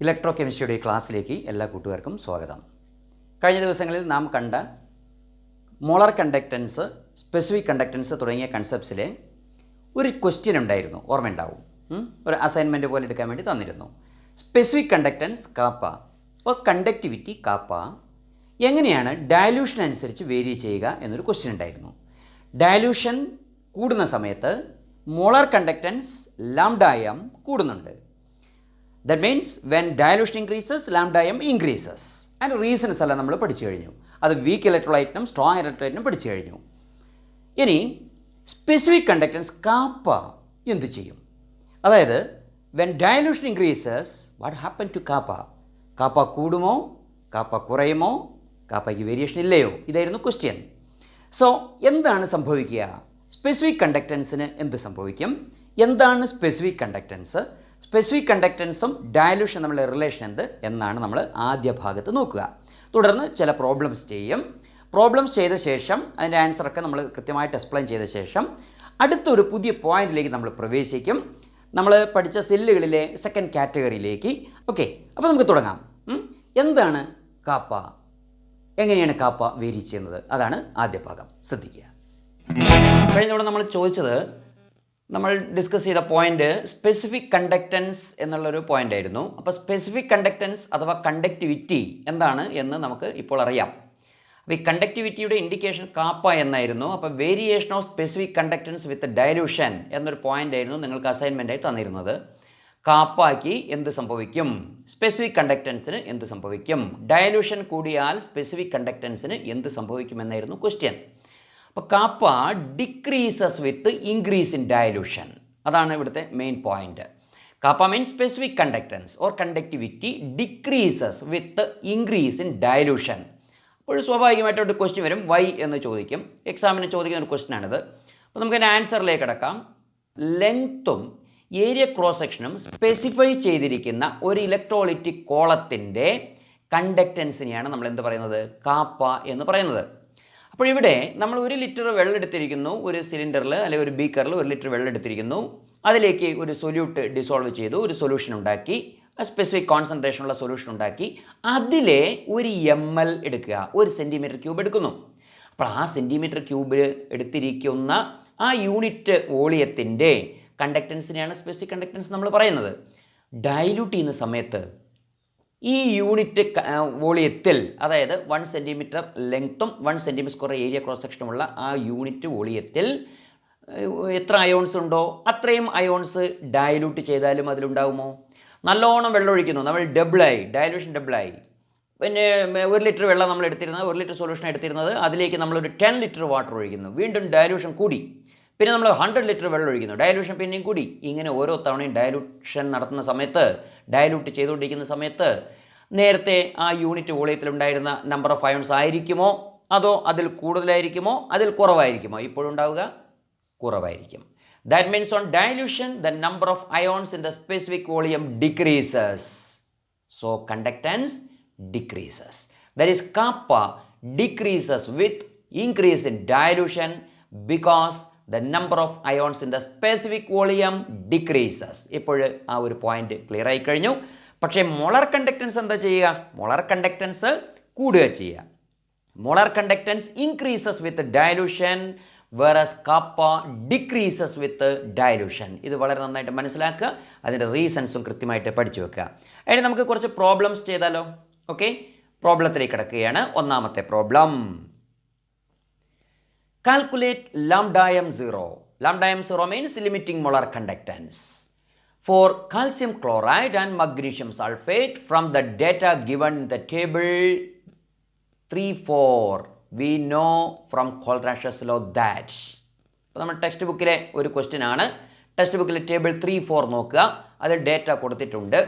ഇലക്ട്രോകെമിസ്ട്രിയുടെ ക്ലാസ്സിലേക്ക് എല്ലാ കൂട്ടുകാർക്കും സ്വാഗതം. കഴിഞ്ഞ ദിവസങ്ങളിൽ നാം കണ്ട മോളാർ കണ്ടക്റ്റൻസ്, സ്പെസിഫിക് കണ്ടക്റ്റൻസ് തുടങ്ങിയ കൺസെപ്റ്റ്സിലെ ഒരു ക്വസ്റ്റ്യൻ ഉണ്ടായിരുന്നു, ഓർമ്മയുണ്ടാവും. ഒരു അസൈൻമെൻറ്റ് പോലെ എടുക്കാൻ വേണ്ടി തന്നിരുന്നു. Specific conductance kappa or conductivity kappa എങ്ങനെയാണ് ഡയലൂഷൻ അനുസരിച്ച് വേരി ചെയ്യുക എന്നൊരു ക്വസ്റ്റ്യൻ ഉണ്ടായിരുന്നു. ഡയലൂഷൻ കൂടുന്ന സമയത്ത് മോളാർ കണ്ടക്റ്റൻസ് ലാംഡായം കൂടുന്നുണ്ട്. That means when dilution increases, lambda m increases. And reasons എല്ലാം നമ്മൾ പഠിച്ചു കഴിഞ്ഞു. അത് വീക്ക് ഇലക്ട്രോലൈറ്റിനും സ്ട്രോങ് ഇലക്ട്രോലൈറ്റിനും പഠിച്ചു കഴിഞ്ഞു. ഇനി സ്പെസിഫിക് കണ്ടക്റ്റൻസ് കാപ്പ എന്ത് ചെയ്യും? അതായത് when dilution increases, what happened to kappa? Kappa കൂടുമോ, കാപ്പ കുറയുമോ, കാപ്പയ്ക്ക് വേരിയേഷൻ ഇല്ലയോ? ഇതായിരുന്നു ക്വസ്റ്റ്യൻ. സോ എന്താണ് സംഭവിക്കുക? സ്പെസിഫിക് കണ്ടക്റ്റൻസിന് എന്ത് സംഭവിക്കും? എന്താണ് സ്പെസിഫിക് കണ്ടക്റ്റൻസ്? സ്പെസിഫിക് കണ്ടക്റ്റൻസും ഡയലൂഷൻ തമ്മിലുള്ള റിലേഷൻ എന്ത് എന്നാണ് നമ്മൾ ആദ്യ ഭാഗത്ത് നോക്കുക. തുടർന്ന് ചില പ്രോബ്ലംസ് ചെയ്യും. പ്രോബ്ലംസ് ചെയ്ത ശേഷം അതിൻ്റെ ആൻസറൊക്കെ നമ്മൾ കൃത്യമായിട്ട് എക്സ്പ്ലെയിൻ ചെയ്ത ശേഷം അടുത്തൊരു പുതിയ പോയിന്റിലേക്ക് നമ്മൾ പ്രവേശിക്കും. നമ്മൾ പഠിച്ച സെല്ലുകളിലെ സെക്കൻഡ് കാറ്റഗറിയിലേക്ക്. ഓക്കെ, അപ്പോൾ നമുക്ക് തുടങ്ങാം. എന്താണ് കാപ്പ? എങ്ങനെയാണ് കാപ്പ വേരി ചെയ്യുന്നത്? അതാണ് ആദ്യ ഭാഗം. ശ്രദ്ധിക്കുക. കഴിഞ്ഞവിടെ നമ്മൾ ചോദിച്ചത്, നമ്മൾ ഡിസ്കസ് ചെയ്ത പോയിന്റ് സ്പെസിഫിക് കണ്ടക്റ്റൻസ് എന്നുള്ളൊരു പോയിന്റ് ആയിരുന്നു. അപ്പോൾ സ്പെസിഫിക് കണ്ടക്റ്റൻസ് അഥവാ കണ്ടക്ടിവിറ്റി എന്താണ് എന്ന് നമുക്ക് ഇപ്പോൾ അറിയാം. അപ്പോൾ ഈ കണ്ടക്ടിവിറ്റിയുടെ ഇൻഡിക്കേഷൻ കാപ്പ എന്നായിരുന്നു. അപ്പോൾ variation of specific conductance with dilution എന്നൊരു പോയിന്റ് ആയിരുന്നു നിങ്ങൾക്ക് അസൈൻമെൻറ്റായി തന്നിരുന്നത്. കാപ്പയ്ക്ക് എന്ത് സംഭവിക്കും, സ്പെസിഫിക് കണ്ടക്റ്റൻസിന് എന്ത് സംഭവിക്കും, ഡയലൂഷൻ കൂടിയാൽ സ്പെസിഫിക് കണ്ടക്റ്റൻസിന് എന്ത് സംഭവിക്കുമെന്നായിരുന്നു ക്വസ്റ്റ്യൻ. അപ്പോൾ kappa decreases with increase in dilution. അതാണ് ഇവിടുത്തെ main point. Kappa means specific conductance or conductivity decreases with increase in dilution. അപ്പോൾ സ്വാഭാവികമായിട്ട് ഒരു ക്വസ്റ്റ്യൻ വരും, വൈ എന്ന് ചോദിക്കും. എക്സാമിന് ചോദിക്കുന്ന ഒരു ക്വസ്റ്റ്യൻ ആണിത്. അപ്പോൾ നമുക്ക് അതിൻ്റെ ആൻസറിലേക്ക് കിടക്കാം. ലെങ്ത്തും ഏരിയ ക്രോസ് സെക്ഷനും സ്പെസിഫൈ ചെയ്തിരിക്കുന്ന ഒരു ഇലക്ട്രോളിറ്റിക് കോളത്തിൻ്റെ കണ്ടക്റ്റൻസിനെയാണ് നമ്മൾ എന്ത് പറയുന്നത്? കാപ്പ എന്ന് പറയുന്നത്. അപ്പോൾ ഇവിടെ നമ്മൾ 1 ലിറ്റർ വെള്ളം എടുത്തിരിക്കുന്നു. ഒരു സിലിണ്ടറിൽ അല്ലെങ്കിൽ ഒരു ബീക്കറിൽ 1 ലിറ്റർ വെള്ളം എടുത്തിരിക്കുന്നു. അതിലേക്ക് ഒരു സൊല്യൂട്ട് ഡിസോൾവ് ചെയ്തു, ഒരു സൊല്യൂഷൻ ഉണ്ടാക്കി, സ്പെസിഫിക് കോൺസെൻട്രേഷനുള്ള സൊല്യൂഷൻ ഉണ്ടാക്കി. അതിലെ 1 ml എടുക്കുക, 1 സെൻറ്റിമീറ്റർ ക്യൂബ് എടുക്കുന്നു. അപ്പോൾ ആ സെൻറ്റിമീറ്റർ ക്യൂബ് എടുത്തിരിക്കുന്ന ആ യൂണിറ്റ് വോളിയത്തിൻ്റെ കണ്ടക്റ്റൻസിനെയാണ് സ്പെസിഫിക് കണ്ടക്റ്റൻസ് നമ്മൾ പറയുന്നത്. ഡൈല്യൂട്ട് ചെയ്യുന്ന സമയത്ത് ഈ യൂണിറ്റ് വോളിയത്തിൽ, അതായത് 1 സെൻറ്റിമീറ്റർ ലെങ്ത്തും 1 സെൻറ്റിമീറ്റർ സ്ക്വയർ ഏരിയ ക്രോസ് സെക്ഷനുമുള്ള ആ യൂണിറ്റ് വോളിയത്തിൽ എത്ര അയോൺസ് ഉണ്ടോ അത്രയും അയോൺസ് ഡയലൂട്ട് ചെയ്താലും അതിലുണ്ടാകുമോ? നല്ലോണം വെള്ളം ഒഴിക്കുന്നു, നമ്മൾ ഡബിളായി, ഡയലൂഷൻ ഡബിളായി. പിന്നെ 1 ലിറ്റർ വെള്ളം നമ്മൾ എടുത്തിരുന്നത്, 1 ലിറ്റർ സൊല്യൂഷൻ എടുത്തിരുന്നത്, അതിലേക്ക് നമ്മളൊരു 10 ലിറ്റർ വാട്ടർ ഒഴിക്കുന്നു, വീണ്ടും ഡയലൂഷൻ കൂടി. പിന്നെ നമ്മൾ 100 ലിറ്റർ വെള്ളം ഒഴിക്കുന്നു, ഡയലൂഷൻ പിന്നെയും കൂടി. ഇങ്ങനെ ഓരോ തവണയും ഡയലൂഷൻ നടത്തുന്ന സമയത്ത്, ഡയലൂട്ട് ചെയ്തുകൊണ്ടിരിക്കുന്ന സമയത്ത് നേരത്തെ ആ യൂണിറ്റ് വോളിയത്തിലുണ്ടായിരുന്ന നമ്പർ ഓഫ് അയോൺസ് ആയിരിക്കുമോ, അതോ അതിൽ കൂടുതലായിരിക്കുമോ, അതിൽ കുറവായിരിക്കുമോ? ഇപ്പോഴുണ്ടാവുക കുറവായിരിക്കും. That means on dilution the number of ions in the specific volume decreases. So conductance decreases. That is kappa decreases with increase in dilution because the number of ions in the specific volume decreases. ഇപ്പോൾ ആ ഒരു point clear ആയി കഴിഞ്ഞു. പക്ഷേ molar conductance എന്താ ചെയ്യുക? Molar conductance കൂടുക ചെയ്യുക. Molar conductance increases with dilution whereas kappa decreases with dilution. ഇത് വളരെ നന്നായിട്ട് മനസ്സിലാക്കുക. അതിൻ്റെ റീസൺസും കൃത്യമായിട്ട് പഠിച്ചു വെക്കുക. അതിന് നമുക്ക് കുറച്ച് പ്രോബ്ലംസ് ചെയ്താലോ? ഓക്കെ, പ്രോബ്ലത്തിലേക്ക് കിടക്കുകയാണ്. ഒന്നാമത്തെ problem, calculate lambda m0. Lambda m0 means limiting molar conductance for calcium chloride and magnesium sulfate from the data given in the table 3-4. We know from Kohlrausch's law that. അപ്പോൾ നമ്മൾ text ബുക്കിലെ ഒരു question ആണ്. Text ബുക്കിലെ table 3-4 നോക്കുക. അതിൽ data കൊടുത്തിട്ടുണ്ട്.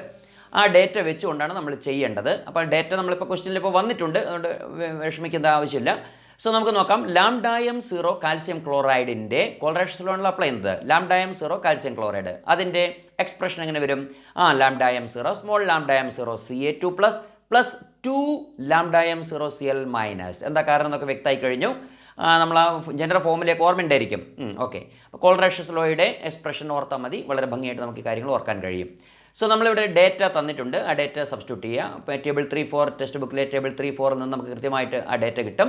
ആ ഡേറ്റ വെച്ചുകൊണ്ടാണ് നമ്മൾ ചെയ്യേണ്ടത്. അപ്പോൾ ഡേറ്റ നമ്മളിപ്പോൾ ക്വസ്റ്റ്യനിൽ ഇപ്പോൾ വന്നിട്ടുണ്ട്, അതുകൊണ്ട് വിഷമിക്കേണ്ട ആവശ്യമില്ല. സോ നമുക്ക് നോക്കാം. ലാംഡ m0 കാൽസ്യം ക്ലോറൈഡിൻ്റെ കോൾറാഷസ് ലോണിൽ അപ്ലൈ ചെയ്യുന്നത് ലാംഡ m0 കാൽസ്യം ക്ലോറൈഡ്. അതിൻ്റെ എക്സ്പ്രഷൻ എങ്ങനെ വരും? Lambda m0 small lambda m0 Ca2 plus 2 lambda m0 Cl minus. എന്താ കാരണം എന്നൊക്കെ വ്യക്തമായി കഴിഞ്ഞു. നമ്മൾ ആ ജനറൽ ഫോമിലേക്ക് ഓർമ്മയുണ്ടായിരിക്കും. ഓക്കെ, അപ്പോൾ കോൾറാഷസ് ലോയുടെ എക്സ്പ്രഷൻ ഓർത്താൽ മതി. വളരെ ഭംഗിയായിട്ട് നമുക്ക് കാര്യങ്ങൾ ഓർക്കാൻ കഴിയും. സോ നമ്മളിവിടെ ഡേറ്റ തന്നിട്ടുണ്ട്, ആ ഡേറ്റ സബ്സ്റ്റിറ്റ്യൂട്ട് ചെയ്യുക. ഇപ്പോൾ ടേബിൾ 3-4 ടെക്സ്റ്റ് ബുക്കിലെ ടേബിൾ 3-4 നിന്ന് നമുക്ക് കൃത്യമായിട്ട് ആ ഡേറ്റ കിട്ടും.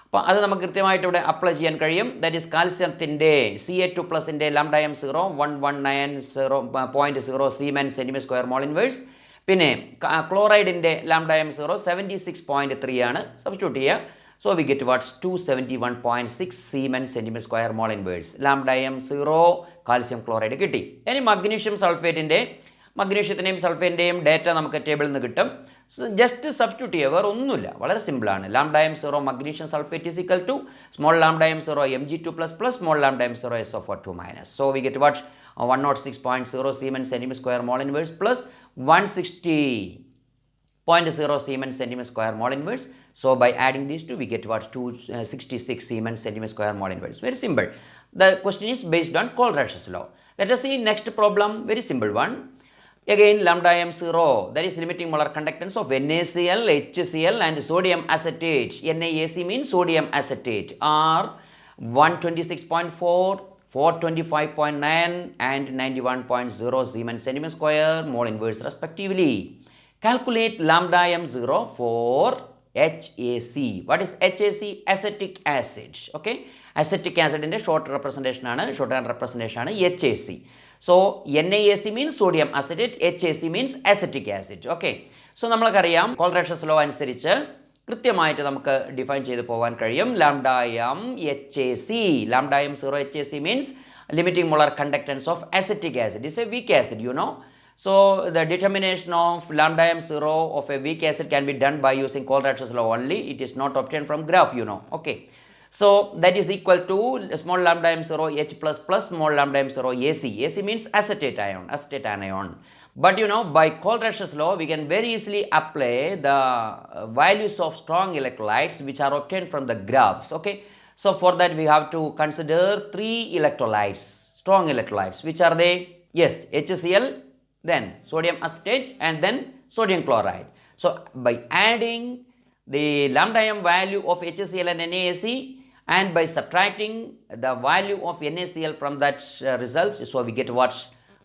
അപ്പോൾ അത് നമുക്ക് കൃത്യമായിട്ട് ഇവിടെ അപ്ലൈ ചെയ്യാൻ കഴിയും. ദാറ്റ് ഈസ് കാൽസ്യത്തിൻ്റെ Ca2+ൻ്റെ λm0 1190.0 siemens centimetre square mole inverse. പിന്നെ ക്ലോറൈഡിൻ്റെ λm0 76.3 ആണ്. സബ്സ്റ്റിറ്റ്യൂട്ട് ചെയ്യുക. So we get what 271.6 Siemens centimeter square mole inverse. λm0 calcium chloride കിട്ടി. ഇനി മഗ്നീഷ്യം സൾഫേറ്റിൻ്റെ മഗ്നീഷ്യത്തിൻ്റെയും സൾഫേറ്റിൻ്റെയും ഡേറ്റ നമുക്ക് ടേബിളിൽ നിന്ന് കിട്ടും. ജസ്റ്റ് സബ്സ്റ്റിറ്റ്യൂട്ട് ചെയ്യുക, വേറെ ഒന്നുമില്ല, വളരെ സിമ്പിളാണ്. λm0 magnesium sulphate is equal to small λm0 Mg2++ small λm0 SO4 So we get what 106.0 Siemens centimeter square mole inverse plus 160.0 Siemens centimeter square mole inverse. So by adding these two, we get what 266 Siemens centimeter square mole inverse. Very simple. The question is based on Kohlrausch's law. Let us see next problem. Very simple one. Again, λm0, that is limiting molar conductance of NaCl, HCl and sodium acetate. NaAC means sodium acetate are 126.4, 425.9 and 91.0 Siemens centimeter square mole inverse respectively. Calculate λm0 for HAC. What is HAC? Acetic acid. Okay. Acetic acid in the short representation ആണ്, shorthand representation ആണ് HAC. So NaAC means sodium acetate, HAC means acetic acid. Okay. So നമ്മൾക്കറിയാം Kohlrausch's law അനുസരിച്ച് കൃത്യമായിട്ട് നമുക്ക് define ചെയ്ത് പോകാൻ കഴിയും. λm HAC. λm0 HAC means limiting molar conductance of acetic acid. It's a weak acid, you know. So the determination of λm0 of a weak acid can be done by using Kohlrausch's law only. It is not obtained from graph, you know. Okay. So that is equal to small λm0 H++ small λm0 AC. AC means acetate anion. But you know, by Kohlrausch's law, we can very easily apply the values of strong electrolytes which are obtained from the graphs. Okay. So for that we have to consider 3 electrolytes, strong electrolytes. Which are they? Yes, HCl, then sodium acetate and then sodium chloride. So by adding the λm value of HCl and NaAC and by subtracting the value of NaCl from that result, so we get what?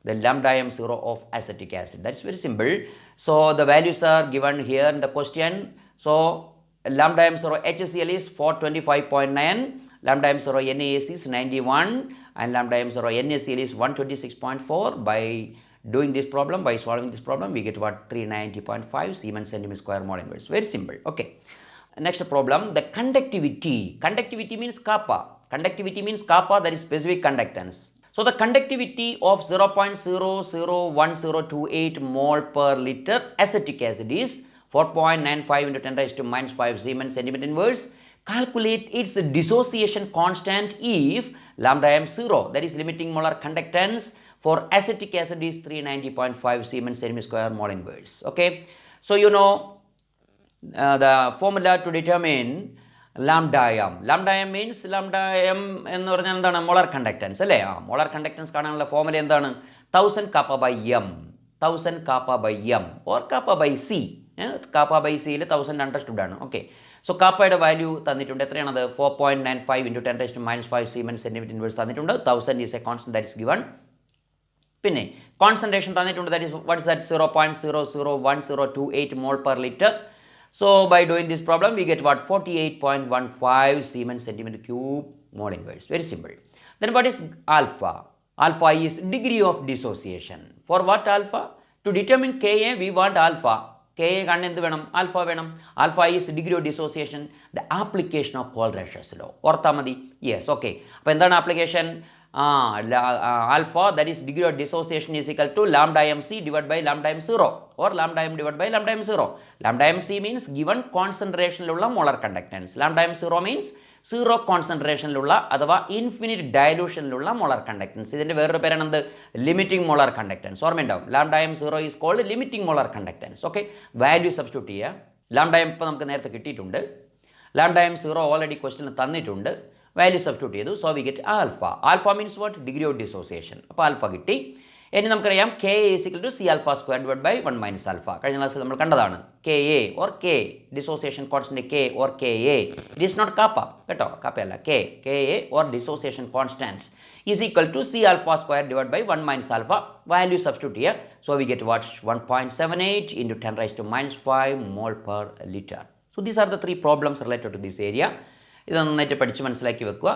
The λm0 of acetic acid. That's very simple. So the values are given here in the question. So λm0 HCl is 425.9, λm0 NaAC is 91 and λm0 NaCl is 126.4. By doing this problem, by solving this problem, we get what 390.5 Siemens centimeter square mole inverse. Very simple. Okay. Next problem, the conductivity. Conductivity means kappa. Conductivity means kappa, that is specific conductance. So the conductivity of 0.001028 mole per liter acetic acid is 4.95 into 10 raised to minus 5 Siemens centimeter inverse. Calculate its dissociation constant if λm0, that is limiting molar conductance for acetic acid is 390.5 Siemens centimeter square mole inverse. Okay. So you know the formula to determine lambda-m. Lambda-m means lambda-m എന്ന് പറഞ്ഞാൽ എന്താണ്? Molar conductance അല്ലേ? Molar conductance കാണാനുള്ള formula എന്താണ്? 1000 kappa by m. 1000 kappa by m or kappa by c. Kappa by c യിൽ 1000 understood ആണ്. Okay. So കാപ്പയുടെ value തന്നിട്ടുണ്ട്. എത്രയാണത്? 4.95 into 10 raised to minus 5 Siemens centimeter inverse തന്നിട്ടുണ്ട്. 1000 is a constant that is given. പിന്നെ concentration തന്നിട്ടുണ്ട്. That is what is that? 0.001028 mole per liter. So by doing this problem, we get what? 48.15 Siemens centimeter cube mole inverse. Very simple. Then what is alpha? Alpha is degree of dissociation. For what alpha? To determine Ka, we want alpha. Ka കാണാൻ എന്ത് വേണം? Alpha വേണം. Alpha is degree of dissociation, the application of Kohlrausch's law. ഓർത്താൽ മതി. Yes, okay. അപ്പോൾ എന്താണ് application? alpha, that is degree of dissociation is equal to lambda mc divided by lambda m0 or lambda m divided by lambda m0. Lambda mc means given concentration ലുള്ള molar conductance. Lambda m0 means zero കോൺസെൻട്രേഷനിലുള്ള അഥവാ infinite ഡയലൂഷനിലുള്ള molar conductance. ഇതിൻ്റെ വേറൊരു പേരാണ് എന്ത്? Limiting molar conductance. ഓർമ്മയുണ്ടാവും. Lambda M zero is called limiting molar conductance. Okay. Value substitute ചെയ്യുക. ലാംഡ എം ഇപ്പോൾ നമുക്ക് നേരത്തെ കിട്ടിയിട്ടുണ്ട്. ലാംഡ എം സീറോ ഓൾറെഡി ക്വസ്റ്റിന് തന്നിട്ടുണ്ട്. വാല്യൂ സബ്സ്റ്റിറ്റ്യൂട്ട് ചെയ്തു. So we get alpha. Alpha means what? Degree of dissociation. അപ്പോൾ ആൽഫ കിട്ടി. ഇനി നമുക്കറിയാം K is equal to C alpha square divide by 1 minus alpha. കഴിഞ്ഞ ക്ലാസ്സിൽ നമ്മൾ കണ്ടതാണ്. K A or K dissociation constant K or K A. It is not kappa കേട്ടോ, കാപ്പയല്ല. K A or dissociation constant is equal to C alpha square divided by 1 minus alpha. Value substitute here. So we get what? 1.78 into 10 raised to minus 5 mole per liter. So these are the three problems related to this area. ഇത് നന്നായിട്ട് പഠിച്ച് മനസ്സിലാക്കി വെക്കുക.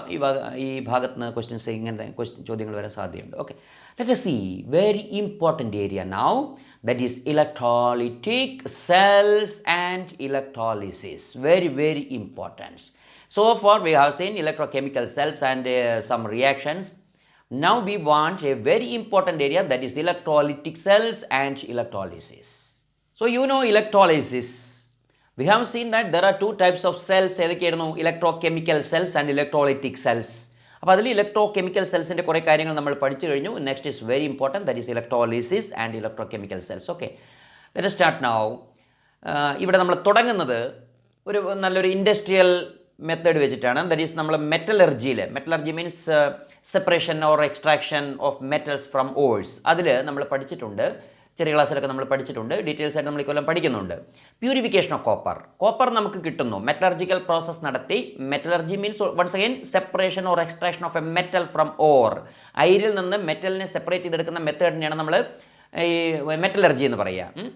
ഈ ഭാഗത്ത് നിന്ന് questions ഇങ്ങനത്തെ ചോദ്യങ്ങൾ വരാൻ സാധ്യതയുണ്ട്. Okay, let us see very important area now, that is electrolytic cells and electrolysis. Very, very important. So far we have seen electrochemical cells and some reactions. Now we want a very important area, that is electrolytic cells and electrolysis. So you know electrolysis. We have seen that there are two types of cells, electrochemical cells and electrolytic cells. അപ്പോൾ അതിൽ electrochemical സെൽസിൻ്റെ കുറേ കാര്യങ്ങൾ നമ്മൾ പഠിച്ചു കഴിഞ്ഞു. Next is very important, that is electrolysis and electrochemical cells. Okay, let us start now. ഇവിടെ നമ്മൾ തുടങ്ങുന്നത് ഒരു നല്ലൊരു ഇൻഡസ്ട്രിയൽ മെത്തേഡ് വെച്ചിട്ടാണ്. ദറ്റ് ഈസ് നമ്മൾ metallurgy means separation or extraction of metals from horse. അതിൽ നമ്മൾ പഠിച്ചിട്ടുണ്ട്, ചെറിയ ക്ലാസ്സിലൊക്കെ നമ്മൾ പഠിച്ചിട്ടുണ്ട്, ഡീറ്റെയിൽസ് ആയിട്ട് നമ്മൾ ഇക്കൊല്ലം പഠിക്കുന്നുണ്ട്. പ്യൂരിഫിക്കേഷൻ ഓഫ് കോപ്പർ നമുക്ക് കിട്ടുന്നു. മെറ്റലർജിക്കൽ പ്രോസസ്സ് നടത്തി, metallurgy means once again separation or extraction of a metal from ore. അയിരിൽ നിന്ന് മെറ്റലിനെ സെപ്പറേറ്റ് ചെയ്തെടുക്കുന്ന മെത്തേഡിനെയാണ് നമ്മൾ ഈ മെറ്റലർജി എന്ന് പറയുക.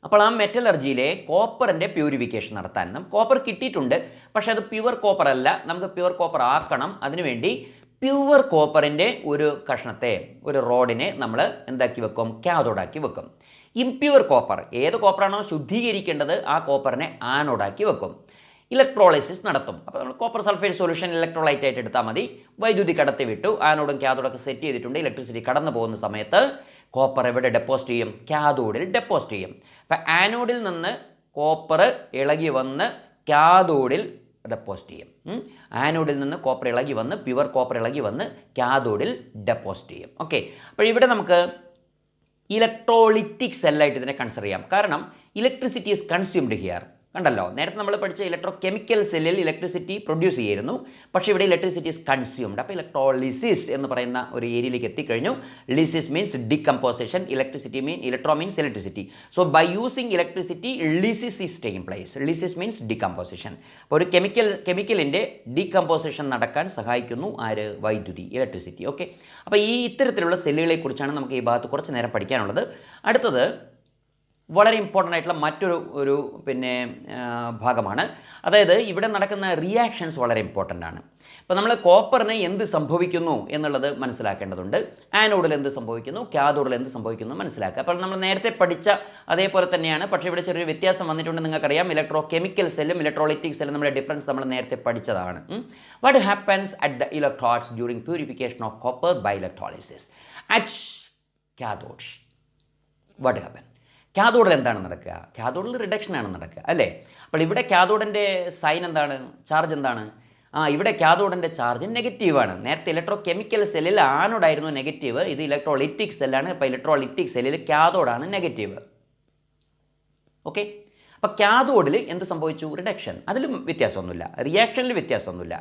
അപ്പോൾ ആ മെറ്റലർജിയിലെ കോപ്പറിൻ്റെ പ്യൂരിഫിക്കേഷൻ നടത്താൻ നമുക്ക് കോപ്പർ കിട്ടിയിട്ടുണ്ട്, പക്ഷേ അത് പ്യുവർ കോപ്പർ അല്ല, നമുക്ക് പ്യുവർ കോപ്പർ ആക്കണം. അതിനുവേണ്ടി പ്യുവർ കോപ്പറിൻ്റെ ഒരു കഷ്ണത്തെ, ഒരു റോഡിനെ നമ്മൾ എന്താക്കി വെക്കും? കാഥോഡാക്കി വെക്കും. ഇംപ്യുവർ കോപ്പർ, ഏത് കോപ്പറാണോ ശുദ്ധീകരിക്കേണ്ടത് ആ കോപ്പറിനെ ആനോഡാക്കി വെക്കും. ഇലക്ട്രോളിസിസ് നടത്തും. അപ്പോൾ നമ്മൾ കോപ്പർ സൾഫേറ്റ് സൊല്യൂഷൻ ഇലക്ട്രോലൈറ്റ് ആയിട്ട് എടുത്താൽ മതി. വൈദ്യുതി കടത്തി വിട്ടു, ആനോഡും കാഥോഡൊക്കെ സെറ്റ് ചെയ്തിട്ടുണ്ട്. ഇലക്ട്രിസിറ്റി കടന്നു പോകുന്ന സമയത്ത് കോപ്പർ എവിടെ ഡെപ്പോസിറ്റ് ചെയ്യും? കാഥോഡിൽ ഡെപ്പോസിറ്റ് ചെയ്യും. അപ്പോൾ ആനോഡിൽ നിന്ന് കോപ്പർ ഇളകി വന്ന് കാഥോഡിൽ ഡെപ്പോസിറ്റ് ചെയ്യും. ആനോഡിൽ നിന്ന് കോപ്പർ ഇളകി വന്ന്, പ്യുവർ കോപ്പർ ഇളകി വന്ന് കാഥോഡിൽ ഡെപ്പോസിറ്റ് ചെയ്യും. ഓക്കെ, അപ്പോൾ ഇവിടെ നമുക്ക് ഇലക്ട്രോളിറ്റിക് സെല്ലായിട്ട് ഇതിനെ കൺസിഡർ ചെയ്യാം. കാരണം ഇലക്ട്രിസിറ്റി ഈസ് കൺസ്യൂംഡ് ഹിയർ. കണ്ടല്ലോ, നേരത്തെ നമ്മൾ പഠിച്ച ഇലക്ട്രോകെമിക്കൽ സെല്ലിൽ ഇലക്ട്രിസിറ്റി പ്രൊഡ്യൂസ് ചെയ്യുന്നു, പക്ഷേ ഇവിടെ ഇലക്ട്രിസിറ്റി ഈസ് കൺസ്യൂംഡ്. അപ്പോൾ ഇലക്ട്രോളിസിസ് എന്ന് പറയുന്ന ഒരു ഏരിയയിലേക്ക് എത്തിക്കഴിഞ്ഞു. Lysis means decomposition, electro means electricity. So by using electricity lysis is taking place. Lysis means decomposition. അപ്പോൾ ഒരു കെമിക്കലിൻ്റെ ഡികമ്പോസിഷൻ നടക്കാൻ സഹായിക്കുന്നു ആര്? വൈദ്യുതി, ഇലക്ട്രിസിറ്റി. ഓക്കെ, അപ്പോൾ ഈ ഇത്തരത്തിലുള്ള സെല്ലുകളെ കുറിച്ചാണ് നമുക്ക് ഈ ഭാഗത്ത് കുറച്ച് നേരം പഠിക്കാനുള്ളത്. അടുത്തത് വളരെ ഇമ്പോർട്ടൻ്റ് ആയിട്ടുള്ള മറ്റൊരു ഭാഗമാണ്. അതായത് ഇവിടെ നടക്കുന്ന റിയാക്ഷൻസ് വളരെ ഇമ്പോർട്ടൻ്റ് ആണ്. ഇപ്പോൾ നമ്മൾ കോപ്പറിന് എന്ത് സംഭവിക്കുന്നു എന്നുള്ളത് മനസ്സിലാക്കേണ്ടതുണ്ട്. ആനോഡിൽ എന്ത് സംഭവിക്കുന്നു, കാഥോഡിൽ എന്ത് സംഭവിക്കുന്നു മനസ്സിലാക്കുക. അപ്പോൾ നമ്മൾ നേരത്തെ പഠിച്ച അതേപോലെ തന്നെയാണ്, പക്ഷേ ഇവിടെ ചെറിയൊരു വ്യത്യാസം വന്നിട്ടുണ്ട്. നിങ്ങൾക്കറിയാം, ഇലക്ട്രോകെമിക്കൽ സെല്ലും ഇലക്ട്രോളിറ്റിക് സെല്ലും നമ്മുടെ ഡിഫറൻസ് നമ്മൾ നേരത്തെ പഠിച്ചതാണ്. What happens at the electrodes during purification of copper by electrolysis? At cathode what happen? കാഥോഡിൽ എന്താണ് നടക്കുക? കാഥോഡിൽ റിഡക്ഷനാണ് നടക്കുക, അല്ലേ? അപ്പോൾ ഇവിടെ കാഥോഡിൻ്റെ സൈൻ എന്താണ്? ചാർജ് എന്താണ്? ഇവിടെ കാഥോഡിൻ്റെ ചാർജ് നെഗറ്റീവാണ്. നേരത്തെ ഇലക്ട്രോകെമിക്കൽ സെല്ലിൽ ആനോഡായിരുന്നു നെഗറ്റീവ്, ഇത് ഇലക്ട്രോളിറ്റിക് സെല്ലാണ്. ഇപ്പോൾ ഇലക്ട്രോളിറ്റിക് സെല്ലിൽ കാഥോഡാണ് നെഗറ്റീവ്. ഓക്കെ, അപ്പോൾ കാഥോഡിൽ എന്ത് സംഭവിച്ചു? റിഡക്ഷൻ. അതിലും വ്യത്യാസമൊന്നുമില്ല, റിയാക്ഷനിൽ വ്യത്യാസമൊന്നുമില്ല.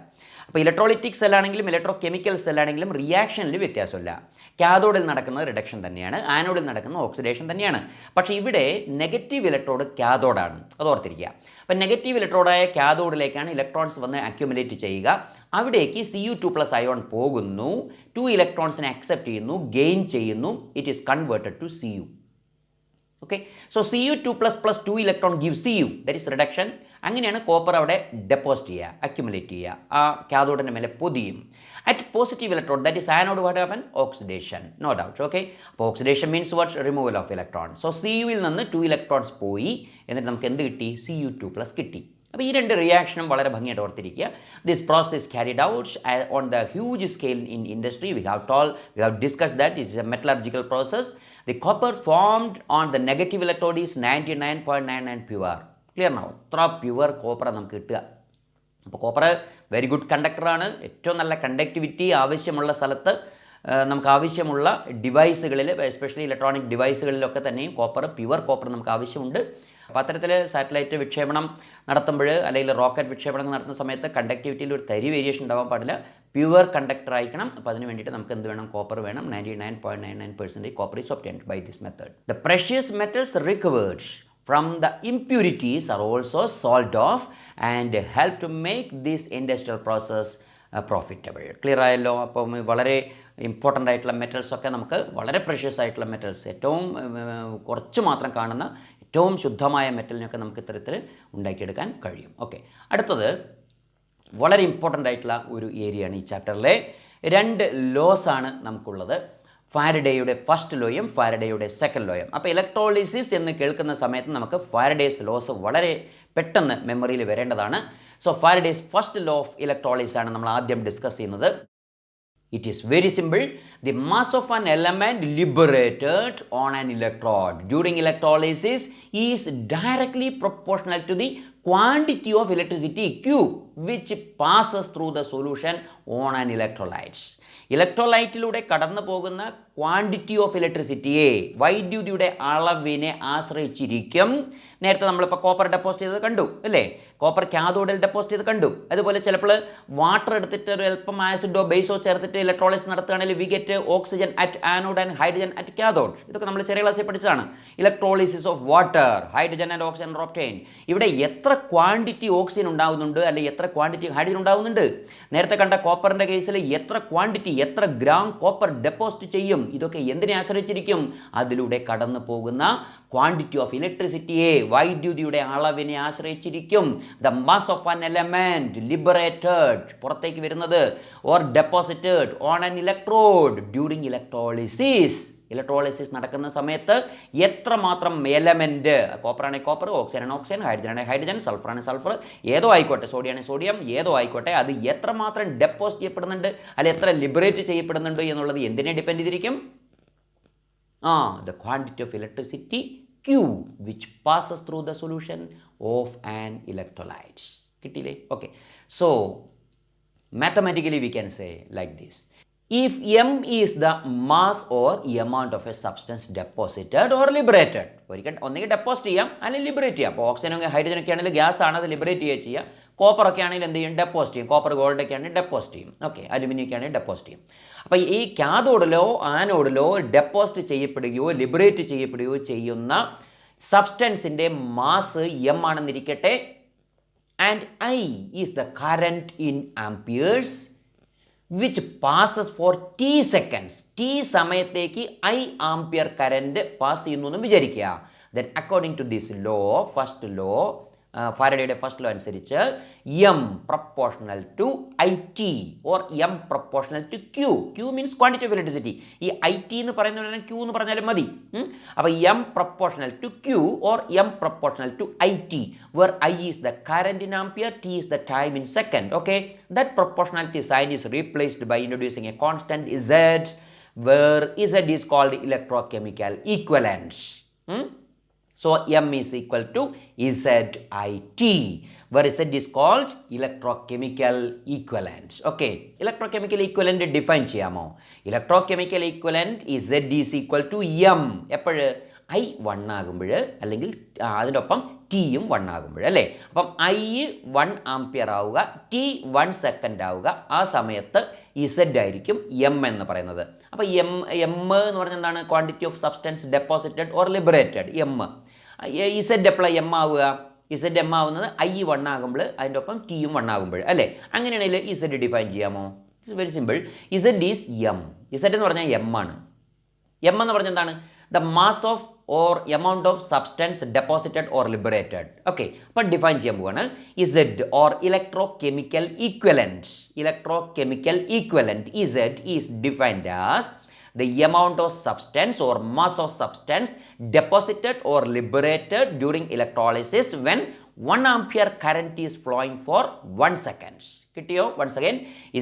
അപ്പോൾ ഇലക്ട്രോളിറ്റിക് സെല്ലാണെങ്കിലും ഇലക്ട്രോകെമിക്കൽ സെല്ലാണെങ്കിലും റിയാക്ഷനിൽ വ്യത്യാസമില്ല. കാഥോഡിൽ നടക്കുന്നത് റിഡക്ഷൻ തന്നെയാണ്, ആനോഡിൽ നടക്കുന്നത് ഓക്സിഡേഷൻ തന്നെയാണ്. പക്ഷേ ഇവിടെ നെഗറ്റീവ് ഇലക്ട്രോഡ് കാഥോഡാണ്, അത് ഓർത്തിരിക്കുക. അപ്പോൾ നെഗറ്റീവ് ഇലക്ട്രോഡായ കാഥോഡിലേക്കാണ് ഇലക്ട്രോൺസ് വന്ന് അക്യുമുലേറ്റ് ചെയ്യുക. അവിടേക്ക് Cu2+ അയോൺ പോകുന്നു, 2 ഇലക്ട്രോൺസിനെ അക്സെപ്റ്റ് ചെയ്യുന്നു, ഗെയിൻ ചെയ്യുന്നു. It is converted to Cu. Okay, so Cu2+ + 2 electron give Cu, that is reduction. അങ്ങനെയാണ് കോപ്പർ അവിടെ ഡെപ്പോസിറ്റ് ചെയ്യുക, അക്യുമുലേറ്റ് ചെയ്യുക, ആ കാഥോഡിൻ്റെ മേലെ പൊതിയും. At positive electron, that is anode, what happen? Oxidation, no doubt. Okay, അപ്പോൾ oxidation means what? Removal of electron. So Cuവിൽ നിന്ന് 2 ഇലക്ട്രോൺസ് പോയി, എന്നിട്ട് നമുക്ക് എന്ത് കിട്ടി? Cu2+ കിട്ടി. അപ്പോൾ ഈ രണ്ട് റിയാക്ഷനും വളരെ ഭംഗിയായിട്ട് ഓർത്തിരിക്കുക. This process carried out on the huge scale in industry. We have discussed that it is A metallurgical process. The copper formed on the negative electrode is 99.99 pure. Clear now? ഇത്ര pure copper നമുക്ക് കിട്ടുക. അപ്പോൾ copper very good കണ്ടക്ടറാണ്. ഏറ്റവും നല്ല conductivity ആവശ്യമുള്ള സ്ഥലത്ത്, നമുക്ക് ആവശ്യമുള്ള ഡിവൈസുകളിൽ, എസ്പെഷ്യലി ഇലക്ട്രോണിക് ഡിവൈസുകളിലൊക്കെ തന്നെയും പ്യുവർ കോപ്പർ നമുക്ക് ആവശ്യമുണ്ട്. അപ്പോൾ അത്തരത്തിൽ സാറ്റലൈറ്റ് വിക്ഷേപണം നടത്തുമ്പോൾ, അല്ലെങ്കിൽ റോക്കറ്റ് വിക്ഷേപണം നടത്തുന്ന സമയത്ത് കണ്ടക്ടിവിറ്റിയിൽ ഒരു തരി വേരിയേഷൻ ഉണ്ടാവാൻ പാടില്ല. പ്യുവർ കണ്ടക്ടർ ആയിരിക്കണം. അപ്പോൾ അതിന് വേണ്ടിയിട്ട് നമുക്ക് എന്ത് വേണം? കോപ്പർ വേണം. 99.99% copper is obtained by this method. The precious metals recovered from the impurities are also solved off and help to make this industrial process profitable. Clear ആയല്ലോ? അപ്പം വളരെ ഇമ്പോർട്ടൻ്റ് ആയിട്ടുള്ള മെറ്റൽസൊക്കെ നമുക്ക് വളരെ പ്രഷ്യസ് ആയിട്ടുള്ള മെറ്റൽസ്, ഏറ്റവും കുറച്ച് മാത്രം കാണുന്ന ഏറ്റവും ശുദ്ധമായ മെറ്റലിനൊക്കെ നമുക്ക് ഇത്തരത്തിൽ ഉണ്ടാക്കിയെടുക്കാൻ കഴിയും. ഓക്കെ, അടുത്തത് വളരെ ഇമ്പോർട്ടൻ്റ് ആയിട്ടുള്ള ഒരു ഏരിയയാണ് ഈ ചാപ്റ്ററിലെ. 2 ലോസ് ആണ് നമുക്കുള്ളത്. ഫാരഡേയുടെ ഫസ്റ്റ് ലോയും ഫാരഡേയുടെ സെക്കൻഡ് ലോയും. അപ്പോൾ ഇലക്ട്രോളിസിസ് എന്ന് കേൾക്കുന്ന സമയത്ത് നമുക്ക് ഫാരഡേസ് ലോസ് വളരെ പെട്ടെന്ന് മെമ്മറിയിൽ വരേണ്ടതാണ്. So Faraday's first law of electrolysis ആണ് നമ്മൾ ആദ്യം ഡിസ്കസ് ചെയ്യുന്നത്. It is very simple. The mass of an element liberated on an electrode during electrolysis is directly proportional to the quantity of electricity Q which passes through the solution on an electrolyte. ഇലക്ട്രോലൈറ്റിലൂടെ കടന്നു പോകുന്ന quantity of ഇലക്ട്രിസിറ്റിയെ, വൈദ്യുതിയുടെ അളവിനെ ആശ്രയിച്ചിരിക്കും. നേരത്തെ നമ്മളിപ്പോൾ copper deposit ചെയ്ത് കണ്ടു അല്ലേ? കോപ്പർ കാഥോഡിൽ ഡെപ്പോസിറ്റ് ചെയ്ത് കണ്ടു. അതുപോലെ ചിലപ്പോൾ വാട്ടർ എടുത്തിട്ട് ഒരു അല്പം ആസിഡോ ബേസോ ചേർത്തിട്ട് ഇലക്ട്രോളിസിസ് നടത്തുകയാണെങ്കിൽ we get oxygen at anode and hydrogen at cathode. ഇതൊക്കെ നമ്മൾ ചെറിയ ക്ലാസ്സിൽ പഠിച്ചതാണ്. Electrolysis of water, hydrogen and oxygen are obtained. ഇവിടെ എത്ര ക്വാണ്ടിറ്റി ഓക്സിജൻ ഉണ്ടാകുന്നുണ്ട് അല്ലെങ്കിൽ എത്ര ക്വാണ്ടിറ്റി ഹൈഡ്രജൻ ഉണ്ടാകുന്നുണ്ട്? നേരത്തെ കണ്ട കോപ്പറിൻ്റെ കേസിൽ എത്ര ക്വാണ്ടിറ്റി, എത്ര ഗ്രാം കോപ്പർ ഡെപ്പോസിറ്റ് ചെയ്യും? ഇതൊക്കെ എന്തിനെ ആശ്രയിച്ചിരിക്കും? അതിലൂടെ കടന്നു പോകുന്ന ക്വാണ്ടിറ്റി ഓഫ് ഇലക്ട്രിസിറ്റിയെ, വൈദ്യുതിയുടെ അളവിനെ ആശ്രയിച്ചിരിക്കും. The mass of an element liberated, പുറത്തേക്ക് വരുന്നത്, or deposited on an electrode during electrolysis. Electrolysis നടക്കുന്ന സമയത്ത് എത്രമാത്രം എലമെൻറ്റ്, കോപ്പറാണെങ്കിൽ കോപ്പർ, ഓക്സിജൻ ആണ് ഓക്സിജൻ, ഹൈഡ്രജൻ ആണെങ്കിൽ ഹൈഡ്രജൻ, സൾഫർ ആണ് സൾഫർ, ഏതോ ആയിക്കോട്ടെ, സോഡിയം ആണെങ്കിൽ സോഡിയം, ഏതോ ആയിക്കോട്ടെ, അത് എത്രമാത്രം ഡെപ്പോസിറ്റ് ചെയ്യപ്പെടുന്നുണ്ട് അല്ലെങ്കിൽ എത്ര ലിബറേറ്റ് ചെയ്യപ്പെടുന്നുണ്ട് എന്നുള്ളത് എന്തിനെ ഡിപ്പെൻഡ് ചെയ്തിരിക്കും? The quantity of electricity Q which passes through the solution of an electrolyte. കിട്ടിയില്ലേ? Okay, so mathematically we can say like this. If M is the mass or amount of a substance deposited or liberated, ഒന്നുകിൽ deposit ചെയ്യാം അല്ലെങ്കിൽ liberate ചെയ്യാം. അപ്പോൾ ഓക്സിജനൊക്കെ ഹൈഡ്രജനൊക്കെ ആണെങ്കിൽ gas ആണ്, അത് liberate ചെയ്യുക. കോപ്പറൊക്കെ ആണെങ്കിൽ എന്ത് ചെയ്യും? ഡെപ്പോസിറ്റ് ചെയ്യും. കോപ്പർ ഗോൾഡൊക്കെ ആണെങ്കിൽ ഡെപ്പോസിറ്റ് ചെയ്യും. ഓക്കെ, അലുമിനിയൊക്കെ ആണെങ്കിൽ ഡെപ്പോസിറ്റ് ചെയ്യും. അപ്പോൾ ഈ കാഥോഡിലോ ആനോഡിലോ ഡെപ്പോസിറ്റ് ചെയ്യപ്പെടുകയോ ലിബറേറ്റ് ചെയ്യപ്പെടുകയോ ചെയ്യുന്ന സബ്സ്റ്റൻസിൻ്റെ മാസ് എം ആണെന്നിരിക്കട്ടെ. And I is the current in amperes which passes for t seconds. t സമയത്തേക്ക് I ആംപിയർ കറൻറ്റ് പാസ് ചെയ്യുന്നു എന്ന് വിചാരിക്കുക. Then according to this law, first law, ഫാരഡേയുടെ ഫസ്റ്റ് ലോ അനുസരിച്ച് M proportional to I T or M proportional to Q. Q means quantity of electricity. ഈ I T എന്ന് പറയുന്ന Q എന്ന് പറഞ്ഞാലും മതി. അപ്പോൾ M proportional to Q or M proportional to I T, where I is the current in ampere, T is the time in second. Okay, that proportionality sign is replaced by introducing a constant Z, where Z is called electrochemical equivalent. So M is equal to ZIT, where Z is called electrochemical equivalent. Okay, electrochemical equivalent define ചെയ്യാമോ? Electrochemical equivalent is Z is equal to M. എപ്പോഴ്? I 1 ആകുമ്പോൾ, അല്ലെങ്കിൽ അതിൻ്റെ ഒപ്പം ടിയും 1 ആകുമ്പോൾ അല്ലേ? അപ്പം I 1 ampere ആവുക, T 1 സെക്കൻഡ് ആവുക. ആ സമയത്ത് ഇസഡ് ആയിരിക്കും എം എന്ന് പറയുന്നത്. അപ്പോൾ എം എന്ന് പറഞ്ഞാൽ എന്താണ്? Quantity of substance deposited or liberated. M Z എപ്പോഴാണ് എം ആവുക? ഇസഡ് എം ആവുന്നത് I 1 ആകുമ്പോൾ, അതിൻ്റെ ഒപ്പം ടിയും 1 ആകുമ്പോൾ അല്ലേ? അങ്ങനെയാണെങ്കിൽ ഇസഡ് ഡിഫൈൻ ചെയ്യാമോ? It's very simple. Z is M. Z എന്ന് പറഞ്ഞാൽ എം ആണ്. എം എന്ന് പറഞ്ഞാൽ എന്താണ്? The mass of or amount of substance deposited or liberated. Okay, അപ്പോൾ ഡിഫൈൻ ചെയ്യാൻ പോവാണ്. Z or electrochemical equivalent. Electrochemical equivalent Z is defined as the amount of substance or mass of substance deposited or liberated during electrolysis when 1 ampere current is flowing for 1 second. കിട്ടിയോ? Once again,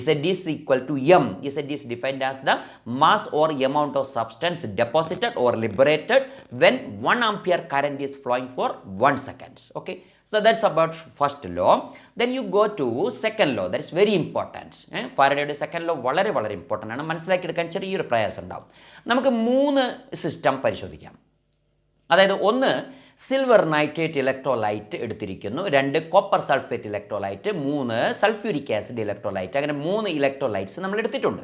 Z is equal to M. Z is defined as the mass or amount of substance deposited or liberated when 1 ampere current is flowing for 1 second. Okay, so that's about first law. Then you go to second law. That is very important. ഫാരഡേയുടെ second law വളരെ വളരെ important ആണ്. മനസ്സിലാക്കിയെടുക്കാൻ ചെറിയൊരു പ്രയാസം ഉണ്ടാവും. നമുക്ക് 3 system പരിശോധിക്കാം. അതായത് ഒന്ന് സിൽവർ നൈട്രേറ്റ് ഇലക്ട്രോലൈറ്റ് എടുത്തിരിക്കുന്നു, 2 copper sulphate electrolyte, 3 sulphuric acid electrolyte. അങ്ങനെ 3 ഇലക്ട്രോലൈറ്റ്സ് നമ്മൾ എടുത്തിട്ടുണ്ട്.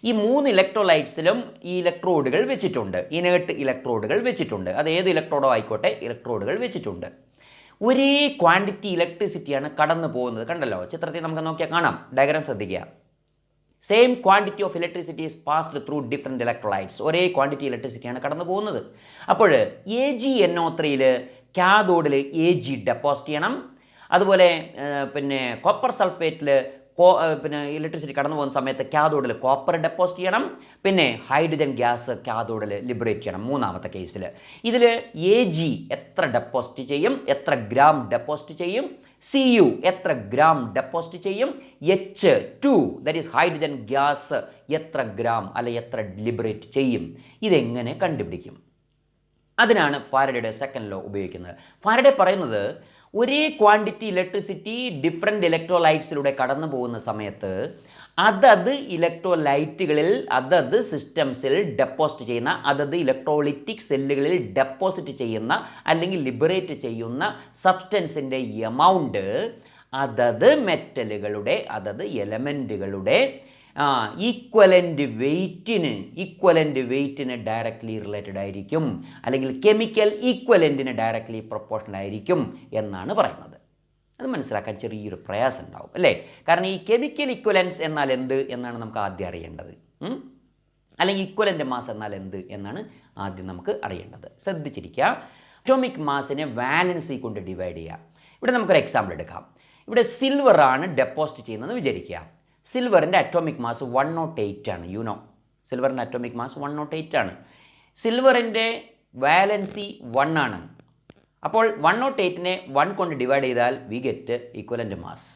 ഈ 3 ഇലക്ട്രോലൈറ്റ്സിലും ഈ ഇലക്ട്രോഡുകൾ വെച്ചിട്ടുണ്ട്, ഇനേർട്ട് ഇലക്ട്രോഡുകൾ വെച്ചിട്ടുണ്ട്. അത് ഏത് ഇലക്ട്രോഡോ ആയിക്കോട്ടെ, ഇലക്ട്രോഡുകൾ വെച്ചിട്ടുണ്ട്. ഒരേ ക്വാണ്ടിറ്റി ഇലക്ട്രിസിറ്റിയാണ് കടന്നു പോകുന്നത്. കണ്ടല്ലോ, ചിത്രത്തിൽ നമുക്ക് നോക്കിയാൽ കാണാം. ഡയഗ്രാം ശ്രദ്ധിക്കുക. Same quantity of electricity is passed through different electrolytes. ഒരേ ക്വാണ്ടിറ്റി ഇലക്ട്രിസിറ്റിയാണ് കടന്നു പോകുന്നത്. അപ്പോൾ AgNO3യിൽ കാഥോഡിൽ Ag ഡെപ്പോസിറ്റ് ചെയ്യണം. അതുപോലെ കോപ്പർ സൾഫേറ്റിൽ ഇലക്ട്രിസിറ്റി കടന്നു പോകുന്ന സമയത്ത് കാഥോഡിൽ കോപ്പർ ഡെപ്പോസിറ്റ് ചെയ്യണം. പിന്നെ ഹൈഡ്രജൻ ഗ്യാസ് കാഥോഡിൽ ലിബറേറ്റ് ചെയ്യണം. മൂന്നാമത്തെ കേസിൽ ഇതിൽ Ag എത്ര ഡെപ്പോസിറ്റ് ചെയ്യും, എത്ര ഗ്രാം ഡെപ്പോസിറ്റ് ചെയ്യും, Cu എത്ര ഗ്രാം ഡെപ്പോസിറ്റ് ചെയ്യും, H2 that is hydrogen gas എത്ര ഗ്രാം അല്ലെ എത്ര ലിബറേറ്റ് ചെയ്യും. ഇതെങ്ങനെ കണ്ടുപിടിക്കും? അതിനാണ് ഫാരഡേയുടെ സെക്കൻഡ് ലോ ഉപയോഗിക്കുന്നത്. ഫാരഡേ പറയുന്നത് ഒരേ ക്വാണ്ടിറ്റി ഇലക്ട്രിസിറ്റി ഡിഫറെൻറ്റ് ഇലക്ട്രോലൈറ്റ്സിലൂടെ കടന്നു പോകുന്ന സമയത്ത് അതത് ഇലക്ട്രോലൈറ്റുകളിൽ അതത് സിസ്റ്റംസിൽ ഡെപ്പോസിറ്റ് ചെയ്യുന്ന അതത് ഇലക്ട്രോളിറ്റിക് സെല്ലുകളിൽ ഡെപ്പോസിറ്റ് ചെയ്യുന്ന അല്ലെങ്കിൽ ലിബറേറ്റ് ചെയ്യുന്ന സബ്സ്റ്റൻസിൻ്റെ എമൗണ്ട് അതത് മെറ്റലുകളുടെ അതത് എലമെൻറ്റുകളുടെ ഈക്വലൻ്റ് വെയ്റ്റിന് ഡയറക്റ്റ്ലി റിലേറ്റഡ് ആയിരിക്കും, അല്ലെങ്കിൽ കെമിക്കൽ ഈക്വലൻറ്റിന് ഡയറക്റ്റ്ലി പ്രൊപ്പോർഷണൽ ആയിരിക്കും എന്നാണ് പറയുന്നത്. അത് മനസ്സിലാക്കാൻ ചെറിയൊരു പ്രയാസം ഉണ്ടാവും അല്ലേ? കാരണം ഈ കെമിക്കൽ ഇക്വലൻസ് എന്നാൽ എന്ത് എന്നാണ് നമുക്ക് ആദ്യം അറിയേണ്ടത്. അല്ലെങ്കിൽ ഇക്വലൻ്റ് മാസ് എന്നാൽ എന്ത് എന്നാണ് ആദ്യം നമുക്ക് അറിയേണ്ടത്. ശ്രദ്ധിച്ചിരിക്കുക. അറ്റോമിക് മാസിനെ വാലൻസി കൊണ്ട് ഡിവൈഡ് ചെയ്യുക. ഇവിടെ നമുക്കൊരു എക്സാമ്പിൾ എടുക്കാം. ഇവിടെ സിൽവറാണ് ഡെപ്പോസിറ്റ് ചെയ്യുന്നതെന്ന് വിചാരിക്കുക. സിൽവറിൻ്റെ അറ്റോമിക് മാസ് 108 ആണ്. സിൽവറിൻ്റെ അറ്റോമിക് മാസ് 108 ആണ്. സിൽവറിൻ്റെ വാലൻസി 1 ആണ്. അപ്പോൾ 108നെ 1 കൊണ്ട് ഡിവൈഡ് ചെയ്താൽ വി ഗെറ്റ് ഈക്വലൻ്റ് മാസ്.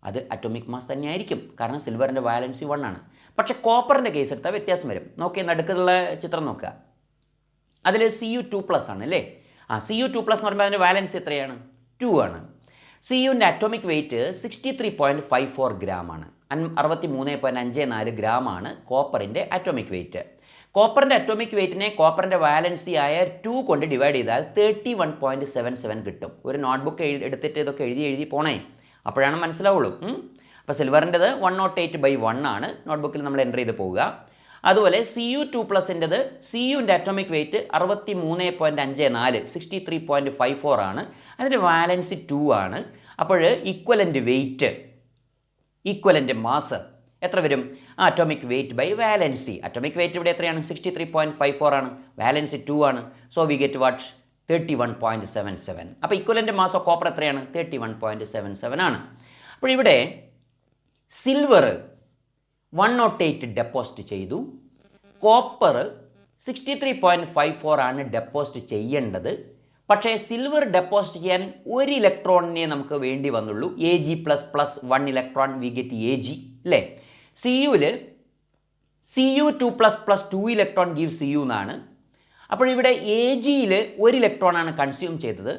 അത് അറ്റോമിക് മാസ് തന്നെയായിരിക്കും, കാരണം സിൽവറിൻ്റെ വാലൻസി 1 ആണ്. പക്ഷേ കോപ്പറിൻ്റെ കേസ് എടുത്താൽ വ്യത്യാസം വരും. നോക്കിയാൽ നടുക്കുള്ള ചിത്രം നോക്കുക. അതിൽ Cu2+ ആണ് അല്ലേ? Cu2+ എന്ന് പറയുമ്പോൾ അതിൻ്റെ വാലൻസി എത്രയാണ്? 2 ആണ്. Cuൻ്റെ അറ്റോമിക് വെയ്റ്റ് 63.54 ഗ്രാം ആണ്. 63.54 ഗ്രാം ആണ് കോപ്പറിൻ്റെ അറ്റോമിക് വെയ്റ്റ്. കോപ്പറിൻ്റെ അറ്റോമിക് വെയ്റ്റിനെ കോപ്പറിൻ്റെ വാലൻസി ആയ 2 കൊണ്ട് ഡിവൈഡ് ചെയ്താൽ 31.77 കിട്ടും. ഒരു നോട്ട്ബുക്ക് എടുത്തിട്ട് ഇതൊക്കെ എഴുതി പോണേ, അപ്പോഴാണ് മനസ്സിലാവുള്ളൂ. അപ്പോൾ സിൽവറിൻ്റെത് 108/1 ആണ്. നോട്ട്ബുക്കിൽ നമ്മൾ എൻ്റർ ചെയ്ത് പോവുക. അതുപോലെ Cu2+ൻ്റെത് Cuൻ്റെ അറ്റോമിക് വെയ്റ്റ് 63.54 63.54 ആണ്. അതിൻ്റെ വാലൻസി 2 ആണ്. അപ്പോൾ ഈക്വലൻ്റ് മാസ് എത്ര വരും? Atomic weight by valency. Atomic weight ഇവിടെ എത്രയാണ്? 63.54 ആണ്. വാലൻസി 2 ആണ്. So we get what? 31.77. അപ്പോൾ ഈക്വലൻ്റ് മാസ് ഓഫ് കോപ്പർ എത്രയാണ്? 31.77 ആണ്. അപ്പോൾ ഇവിടെ സിൽവർ 108 ഡെപ്പോസിറ്റ് ചെയ്തു. കോപ്പർ 63.54 ആണ് ഡെപ്പോസിറ്റ് ചെയ്യേണ്ടത്. പക്ഷേ സിൽവർ ഡെപ്പോസിറ്റ് ചെയ്യാൻ ഒരു ഇലക്ട്രോണിനെ നമുക്ക് വേണ്ടി വന്നുള്ളൂ. Ag++1 electron we get Ag അല്ലേ? Cuയിൽ Cu2++2 ഇലക്ട്രോൺ ഗീവ് Cu എന്നാണ്. അപ്പോൾ ഇവിടെ Agയിൽ 1 ഇലക്ട്രോണാണ് കൺസ്യൂം ചെയ്തത്.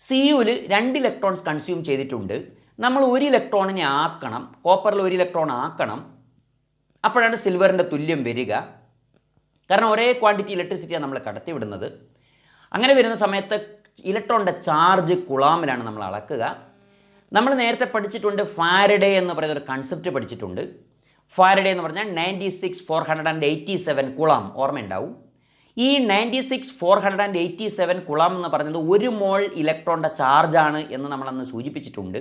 Cuയിൽ 2 ഇലക്ട്രോൺസ് കൺസ്യൂം ചെയ്തിട്ടുണ്ട്. നമ്മൾ 1 ഇലക്ട്രോണിനെ ആക്കണം, കോപ്പറിൽ 1 ഇലക്ട്രോൺ ആക്കണം. അപ്പോഴാണ് സിൽവറിൻ്റെ തുല്യം വരിക. കാരണം ഒരേ ക്വാണ്ടിറ്റി ഇലക്ട്രിസിറ്റിയാണ് നമ്മൾ കടത്തിവിടുന്നത്. അങ്ങനെ വരുന്ന സമയത്ത് ഇലക്ട്രോണിൻ്റെ ചാർജ് കുളാമിലാണ് നമ്മൾ അളക്കുക. നമ്മൾ നേരത്തെ പഠിച്ചിട്ടുണ്ട്, ഫാരഡേ എന്ന് പറയുന്ന ഒരു കൺസെപ്റ്റ് പഠിച്ചിട്ടുണ്ട്. ഫാരഡേ എന്ന് പറഞ്ഞാൽ 96,487 കുളാം ഓർമ്മയുണ്ടാവും. ഈ 96,487 കുളാം എന്ന് പറയുന്നത് 1 മോൾ ഇലക്ട്രോണിൻ്റെ ചാർജാണ് എന്ന് നമ്മളന്ന് സൂചിപ്പിച്ചിട്ടുണ്ട്.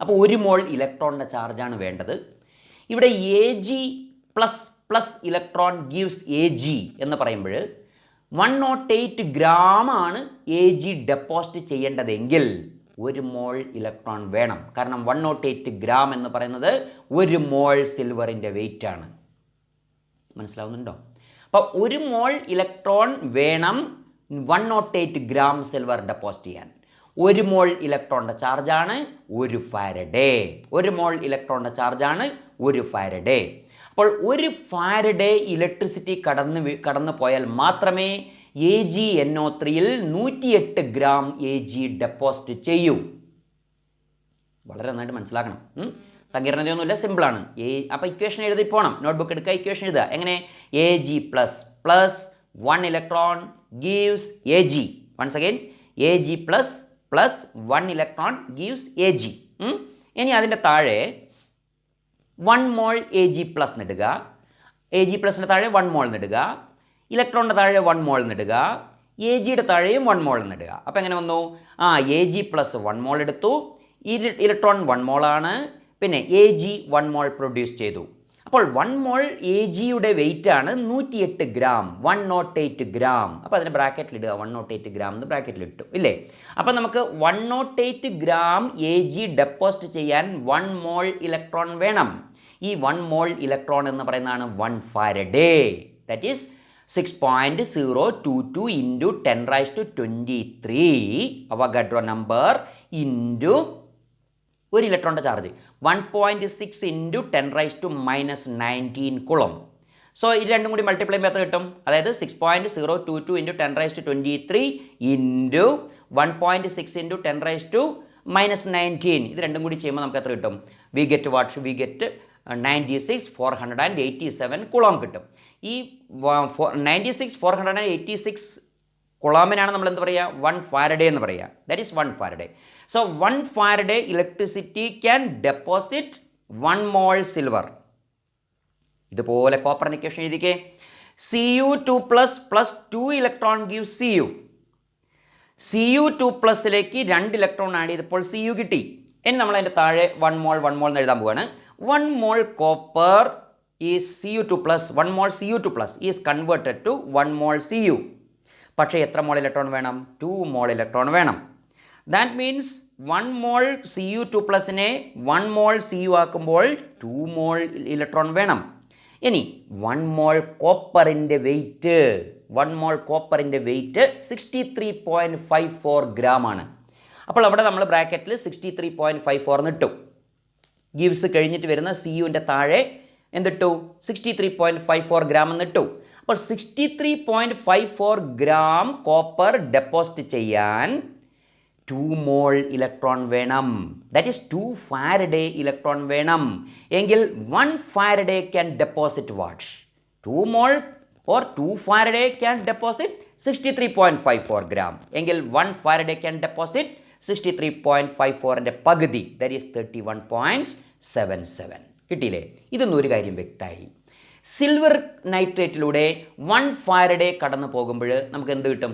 അപ്പോൾ 1 മോൾ ഇലക്ട്രോണിൻ്റെ ചാർജാണ് വേണ്ടത്. ഇവിടെ Ag++ ഇലക്ട്രോൺ ഗീവ്സ് Ag എന്ന് പറയുമ്പോൾ 108 ഗ്രാം ആണ് Ag ഡെപ്പോസിറ്റ് ചെയ്യേണ്ടതെങ്കിൽ 1 മോൾ ഇലക്ട്രോൺ വേണം. കാരണം 108 ഗ്രാം എന്ന് പറയുന്നത് 1 മോൾ സിൽവറിൻ്റെ വെയിറ്റ് ആണ്. മനസ്സിലാവുന്നുണ്ടോ? അപ്പോൾ 1 മോൾ ഇലക്ട്രോൺ വേണം 108 ഗ്രാം സിൽവർ ഡെപ്പോസിറ്റ് ചെയ്യാൻ. 1 മോൾ ഇലക്ട്രോണിൻ്റെ ചാർജാണ് 1 ഫാരഡേ. 1 മോൾ ഇലക്ട്രോണിൻ്റെ ചാർജാണ് 1 ഫാരഡേ. അപ്പോൾ 1 ഫാരഡേ ഇലക്ട്രിസിറ്റി കടന്നു പോയാൽ മാത്രമേ AgNO3യിൽ 108 ഗ്രാം Ag ഡെപ്പോസിറ്റ് ചെയ്യൂ. വളരെ നന്നായിട്ട് മനസ്സിലാക്കണം. സങ്കീർണതയൊന്നുമില്ല, സിമ്പിളാണ്. അപ്പോൾ ഇക്വേഷൻ എഴുതി പോകണം. നോട്ട്ബുക്ക് എടുക്കുക, ഇക്വേഷൻ എഴുതുക. എങ്ങനെ? Ag++1 electron gives Ag. Once again Ag++1 electron gives Ag. ഇനി അതിൻ്റെ താഴെ 1 മോൾ Ag+ നിടുക. Ag+ൻ്റെ താഴെ 1 മോൾ നിടുക. ഇലക്ട്രോണിൻ്റെ താഴെ 1 മോൾ നിടുക. എ ജിയുടെ താഴെയും 1 മോൾ എന്നിടുക. അപ്പോൾ എങ്ങനെ വന്നു? എ ജി പ്ലസ് 1 മോൾ എടുത്തു, ഇലക്ട്രോൺ 1 മോളാണ്, പിന്നെ എ ജി 1 മോൾ പ്രൊഡ്യൂസ് ചെയ്തു. അപ്പോൾ 1 മോൾ എ ജിയുടെ വെയിറ്റ് ആണ് 108 ഗ്രാം, 108 ഗ്രാം. അപ്പോൾ അതിന് ബ്രാക്കറ്റിലിടുക, 108 ഗ്രാം എന്ന് ബ്രാക്കറ്റിലിട്ടു ഇല്ലേ? അപ്പോൾ നമുക്ക് 108 ഗ്രാം എ ജി ഡെപ്പോസിറ്റ് ചെയ്യാൻ 1 മോൾ ഇലക്ട്രോൺ വേണം. ഈ 1 മോൾ ഇലക്ട്രോൺ എന്ന് പറയുന്നതാണ് 1 Faraday. That is 6.022 into 10⁻23 Avogadro number into ഒരു ഇലക്ട്രോണിൻ്റെ ചാർജ് 1.6 ഇൻറ്റു 10⁻⁻19 കുളം. സോ ഇത് രണ്ടും കൂടി മൾട്ടിപ്ലൈ ചെയ്യുമ്പോൾ എത്ര കിട്ടും? അതായത് 6.022 ഇൻറ്റു 10⁻23 ഇൻറ്റു 1.6 ഇൻറ്റു 10⁻⁻19. ഇത് രണ്ടും കൂടി ചെയ്യുമ്പോൾ നമുക്ക് എത്ര കിട്ടും? വി ഗെറ്റ് 96,487 കുളം കിട്ടും. ഈ 96,486 കുളാമിനാണ് നമ്മൾ എന്ത് പറയുക? 1 ഫാരഡേ എന്ന് പറയുക. That is 1 faraday. So 1 faraday electricity can deposit 1 mole silver. ഇതുപോലെ കോപ്പർ ഇക്വേഷൻ എഴുതിക്കേ. Cu2 plus 2 electron give Cu. Cu2 പ്ലസിലേക്ക് 2 ഇലക്ട്രോൺ ആഡ് ചെയ്തപ്പോൾ Cu കിട്ടി. ഇനി നമ്മൾ അതിൻ്റെ താഴെ 1 മോൾ എന്ന് എഴുതാൻ പോവുകയാണ്. 1 mole copper is Cu2 plus 1 mole Cu2 plus is converted to 1 mole Cu. പക്ഷേ എത്ര മോൾ ഇലക്ട്രോൺ വേണം? 2 മോൾ ഇലക്ട്രോൺ വേണം. ദാറ്റ് മീൻസ് 1 മോൾ Cu2 പ്ലസിനെ 1 മോൾ Cu ആക്കുമ്പോൾ 2 മോൾ ഇലക്ട്രോൺ വേണം. ഇനി 1 മോൾ കോപ്പറിൻ്റെ വെയിറ്റ് 63.54 ഗ്രാം ആണ്. അപ്പോൾ അവിടെ നമ്മൾ ബ്രാക്കറ്റിൽ 63.54 എന്നിട്ടു. ഗിവ്സ് കഴിഞ്ഞിട്ട് വരുന്ന Cuൻ്റെ താഴെ എന്തിട്ടു? 63.54 ഗ്രാം എന്നിട്ടു. അപ്പോൾ 63.54 ഗ്രാം കോപ്പർ ഡെപ്പോസിറ്റ് ചെയ്യാൻ 2 മോൾ ഇലക്ട്രോൺ വേണം. ദാറ്റ് ഈസ് 2 ഫാരഡേ ഇലക്ട്രോൺ വേണം. എങ്കിൽ 1 Faraday can deposit what? 2 mole or 2 Faraday can deposit 63.54 gram. എങ്കിൽ 1 ഫാരഡേ ക്യാൻ ഡെപ്പോസിറ്റ് 63.54ൻ്റെ പകുതി, ദാറ്റ് ഈസ് 31.77. കിട്ടിയില്ലേ? ഇതൊന്നും ഒരു കാര്യം വ്യക്തമായി. സിൽവർ നൈട്രേറ്റിലൂടെ 1 ഫാരഡേ കടന്നു പോകുമ്പോൾ നമുക്ക് എന്ത് കിട്ടും?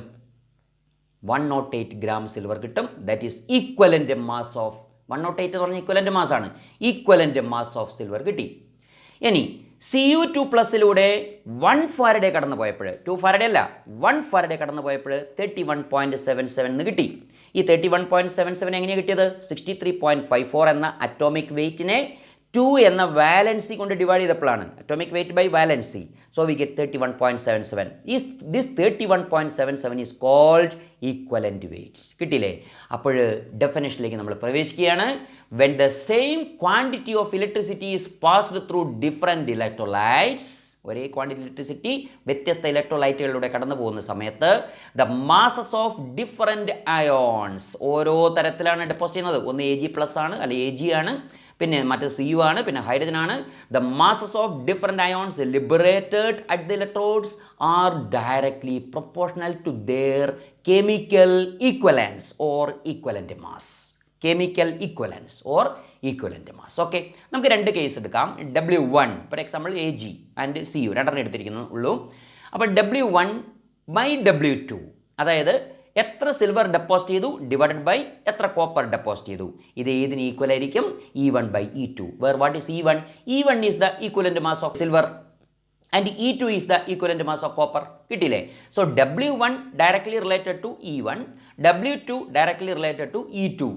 108 ഗ്രാം സിൽവർ കിട്ടും. That is equivalent mass of 108 എന്ന് പറഞ്ഞാൽ ഈക്വലൻ്റ് മാസ് ആണ്. ഈക്വലൻ്റ് മാസ് ഓഫ് സിൽവർ കിട്ടി. ഇനി Cu2 പ്ലസിലൂടെ 1 ഫാരഡേ കടന്നു പോയപ്പോൾ, 2 ഫാരഡേ അല്ല 1 ഫാരഡേ കടന്നു പോയപ്പോൾ 31.77 എന്ന് കിട്ടി. ഈ 31.77 എങ്ങനെയാണ് കിട്ടിയത്? 63.54 എന്ന അറ്റോമിക് വെയ്റ്റിനെ 2 എന്ന വാലൻസി കൊണ്ട് ഡിവൈഡ് ചെയ്തപ്പോഴാണ്. Atomic weight by valency. So we get 31.77. This 31.77 is called equivalent weight. കിട്ടിയില്ലേ? അപ്പോൾ ഡെഫിനേഷനിലേക്ക് നമ്മൾ പ്രവേശിക്കുകയാണ്. When the same quantity of electricity is passed through different electrolytes, ഒരേ ക്വാണ്ടിറ്റി ഇലക്ട്രിസിറ്റി വ്യത്യസ്ത ഇലക്ട്രോലൈറ്റുകളിലൂടെ കടന്നു പോകുന്ന സമയത്ത് the masses of different ions ഓരോ തരത്തിലാണ് ഡെപ്പോസിറ്റ് ചെയ്യുന്നത്. ഒന്ന് എ ജി പ്ലസ് ആണ്, അല്ലെ എ ജി ആണ്, പിന്നെ മറ്റേ Cu ആണ്, പിന്നെ ഹൈഡ്രജൻ ആണ്. The masses of different ions liberated at the electrodes are directly proportional to their chemical equivalents or equivalent mass. Chemical equivalents or equivalent mass. Okay, നമുക്ക് 2 case എടുക്കാം. W1 for example A G and Cu രണ്ടെണ്ണം എടുത്തിരിക്കുന്നുള്ളൂ. അപ്പോൾ W1 by W2, അതായത് എത്ര silver deposit ചെയ്തു divided by എത്ര copper deposit ചെയ്തു. ഇത് ഏതിന് ഈക്വൽ ആയിരിക്കും? E1 by E2. Where what is E1? E1 is the equivalent mass of silver and E2 is the equivalent mass of copper. കിട്ടിയില്ലേ? So W1 directly related to E1, W2 directly related to E2.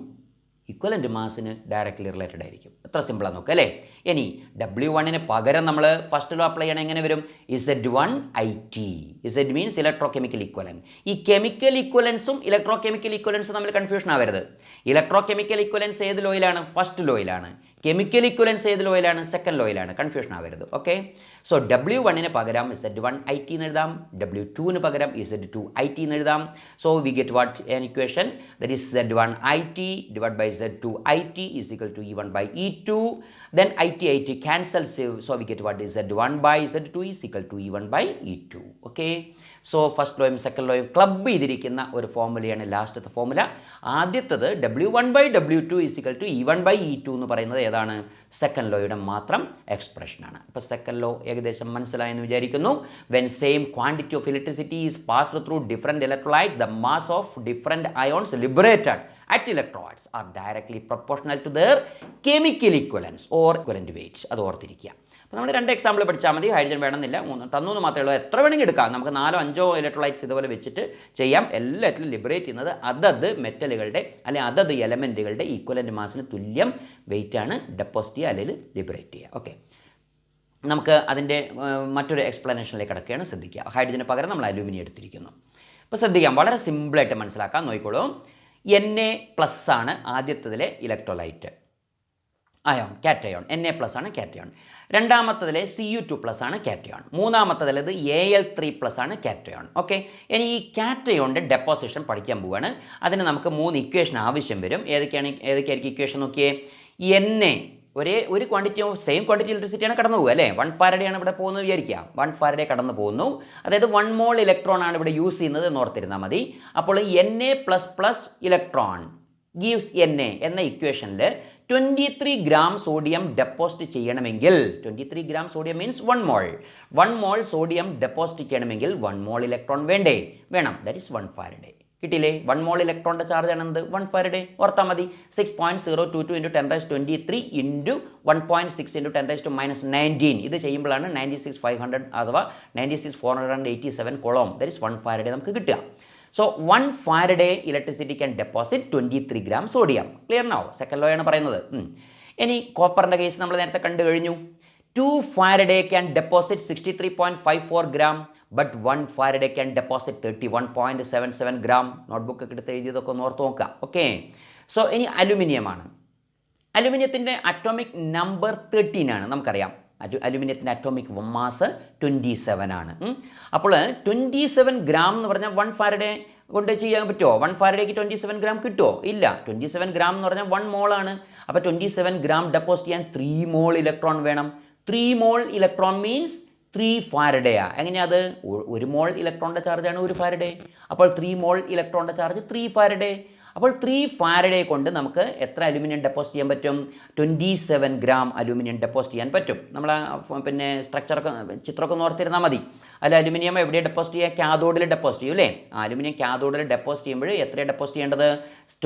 Equivalent മാസിന് directly related ആയിരിക്കും. എത്ര സിമ്പിളാണ് നോക്കുക അല്ലേ? ഇനി W1ന് പകരം നമ്മൾ ഫസ്റ്റ് ലോ അപ്ലൈ ചെയ്യണം. എങ്ങനെ വരും? Z1IT. Z means electrochemical equivalent. ഈ കെമിക്കൽ ഈക്വലൻസും ഇലക്ട്രോ കെമിക്കൽ ഈക്വലൻസും തമ്മിൽ കൺഫ്യൂഷൻ ആവരുത്. ഇലക്ട്രോ കെമിക്കൽ ഈക്വലൻസ് ഏത് ലോയിലാണ്? ഫസ്റ്റ് ലോയിലാണ്. കെമിക്കൽ ഈക്വലൻസ് ഏത് ലോയിലാണ്? സെക്കൻഡ് ലോയിലാണ്. കൺഫ്യൂഷൻ ആവരുത്. ഓക്കെ, സോ W1ന് പകരം Z1IT എന്ന് എഴുതാം, W2ന് പകരം Z2IT എന്ന് എഴുതാം. So we get what an equation? That is Z1IT divide by Z2IT is equal to E1 by E2. Then IT cancels, so we get what is Z1 by Z2 is equal to E1 by E2. Okay, so first ലോയും സെക്കൻഡ് ലോയും club ചെയ്തിരിക്കുന്ന ഒരു ഫോർമുലയാണ് ലാസ്റ്റത്തെ formula. ആദ്യത്തത് W1/W2 = E1/E2 എന്ന് പറയുന്നത് ഏതാണ്? സെക്കൻഡ് ലോയുടെ മാത്രം എക്സ്പ്രഷനാണ്. അപ്പോൾ സെക്കൻഡ് ലോ ഏകദേശം മനസ്സിലായെന്ന് വിചാരിക്കുന്നു. When same quantity of electricity is passed through different electrolytes, the mass of different ions liberated at electrodes are directly proportional to their chemical equivalence or equivalent weight. അത് ഓർത്തിരിക്കുക. അപ്പോൾ നമ്മൾ 2 example പഠിച്ചാൽ മതി. Hydrogen വേണമെന്നില്ല, 3 തന്നു മാത്രമേ ഉള്ളൂ. എത്ര വേണമെങ്കിൽ എടുക്കാം. നമുക്ക് 4-5 ഇലക്ട്രോലൈറ്റ്സ് ഇതുപോലെ വെച്ചിട്ട് ചെയ്യാം. എല്ലാറ്റിലും ലിബറേറ്റ് ചെയ്യുന്നത് അതത് മെറ്റലുകളുടെ അല്ലെങ്കിൽ അതത് എലമെൻറ്റുകളുടെ ഈക്വലൻ്റ് മാസിന് തുല്യം വെയിറ്റാണ് ഡെപ്പോസിറ്റ് ചെയ്യുക അല്ലെങ്കിൽ ലിബറേറ്റ് ചെയ്യുക. ഓക്കെ, നമുക്ക് അതിൻ്റെ മറ്റൊരു എക്സ്പ്ലനേഷനിലേക്ക് കിടക്കുകയാണ്. ശ്രദ്ധിക്കുക. ഹൈഡ്രജന് പകരം നമ്മൾ അലൂമിനിയം എടുത്തിരിക്കുന്നു. അപ്പോൾ ശ്രദ്ധിക്കാം, വളരെ സിമ്പിളായിട്ട് മനസ്സിലാക്കാം. നോക്കിക്കോളൂ. Na+ ആണ് ആദ്യത്തതിലെ ഇലക്ട്രോലൈറ്റ് അയോൺ, കാറ്റയോൺ. Na+ ആണ് കാറ്റയോൺ. രണ്ടാമത്തതിലെ Cu2+ ആണ് കാറ്റയോൺ. മൂന്നാമത്തതിലേത് Al3+ ആണ് കാറ്റയോൺ. ഓക്കെ, ഇനി ഈ കാറ്റയോണിൻ്റെ ഡെപ്പോസിഷൻ പഠിക്കാൻ പോവുകയാണ്. അതിന് നമുക്ക് 3 ഇക്വേഷൻ ആവശ്യം വരും. ഏതൊക്കെയായിരിക്കും ഇക്വേഷൻ? നോക്കിയേ. Na ഒരു ക്വാണ്ടിറ്റി സെയിം ക്വാണ്ടിറ്റി ഇലക്ട്രിസിറ്റിയാണ് കടന്നു പോകുക അല്ലേ? 1 ഫാരഡേ ആണ് ഇവിടെ പോകുന്നത് വിചാരിക്കുക. 1 ഫാരഡേ കടന്നു പോകുന്നു. അതായത് 1 മോൾ ഇലക്ട്രോൺ ആണ് ഇവിടെ യൂസ് ചെയ്യുന്നത് എന്ന് ഓർത്തിരുന്നാൽ മതി. അപ്പോൾ Na++ ഇലക്ട്രോൺ ഗീവ്സ് Na എന്ന ഇക്വേഷനിൽ 23 ഗ്രാം സോഡിയം ഡെപ്പോസിറ്റ് ചെയ്യണമെങ്കിൽ, 23 ഗ്രാം സോഡിയം മീൻസ് 1 മോൾ സോഡിയം ഡെപ്പോസിറ്റ് ചെയ്യണമെങ്കിൽ 1 മോൾ ഇലക്ട്രോൺ വേണം. That is 1 Faraday. കിട്ടിയില്ലേ? 1 മോൾ ഇലക്ട്രോണിൻ്റെ ചാർജ് ആണെന്ത്? 1 ഫാരഡേ. ഓർത്താൽ മതി. 6.022 × 10⁻23 × 1.6 × 10⁻−19. ഇത് ചെയ്യുമ്പോഴാണ് 96,500 അഥവാ 96,487 കൊളോം. ദാറ്റ് ഈസ് 1 ഫാരഡേ നമുക്ക് കിട്ടുക. So 1 faraday electricity can deposit 23 gram sodium. Clear ആണോ? സെക്കൻഡ് ലോ ആണ് പറയുന്നത്. ഇനി കോപ്പറിൻ്റെ കേസ് നമ്മൾ നേരത്തെ കണ്ടു കഴിഞ്ഞു. 2 Faraday can deposit 63.54 gram. But 1 Faraday can deposit 31.77 gram. Notebook ഒക്കെ എടുത്ത് എഴുതിയതൊക്കെ ഒന്ന് ഓർത്ത് നോക്കുക. ഓക്കെ, സോ ഇനി അലുമിനിയമാണ്. അലുമിനിയത്തിൻ്റെ അറ്റോമിക് നമ്പർ 13 ആണ്. നമുക്കറിയാം അലുമിനിയത്തിൻ്റെ അറ്റോമിക് മാസ് 27 ആണ്. അപ്പോൾ 27 ഗ്രാം എന്ന് പറഞ്ഞാൽ 1 ഫാരഡേ കൊണ്ട് ചെയ്യാൻ പറ്റുമോ? 1 ഫാരഡേക്ക് 27 ഗ്രാം കിട്ടുമോ? ഇല്ല. 27 ഗ്രാം എന്ന് പറഞ്ഞാൽ 1 മോളാണ്. അപ്പോൾ 27 ഗ്രാം ഡെപ്പോസിറ്റ് ചെയ്യാൻ 3 മോൾ ഇലക്ട്രോൺ വേണം. 3 മോൾ ഇലക്ട്രോൺ മീൻസ് 3 ഫാരഡേയാ. എങ്ങനെയത്? 1 മോൾ ഇലക്ട്രോണിൻ്റെ ചാർജാണ് 1 ഫാരഡേ. അപ്പോൾ 3 മോൾ ഇലക്ട്രോണിൻ്റെ ചാർജ് 3 ഫാരഡേ. അപ്പോൾ 3 ഫാരഡേ കൊണ്ട് നമുക്ക് എത്ര അലുമിനിയം ഡെപ്പോസിറ്റ് ചെയ്യാൻ പറ്റും? 27 ഗ്രാം അലുമിനിയം ഡെപ്പോസിറ്റ് ചെയ്യാൻ പറ്റും. നമ്മൾ പിന്നെ സ്ട്രക്ചറൊക്കെ ചിത്രമൊക്കെ ഓർത്തിരുന്നാൽ മതി. അല്ല, അലുമിനിയം എവിടെയാണ് ഡെപ്പോസിറ്റ് ചെയ്യുക? കാഥോഡിൽ ഡെപ്പോസിറ്റ് ചെയ്യും അല്ലേ? അലുമിനിയം കാഥോഡിൽ ഡെപ്പോസിറ്റ് ചെയ്യുമ്പോൾ എത്രയാണ് ഡെപ്പോസിറ്റ് ചെയ്യേണ്ടത്?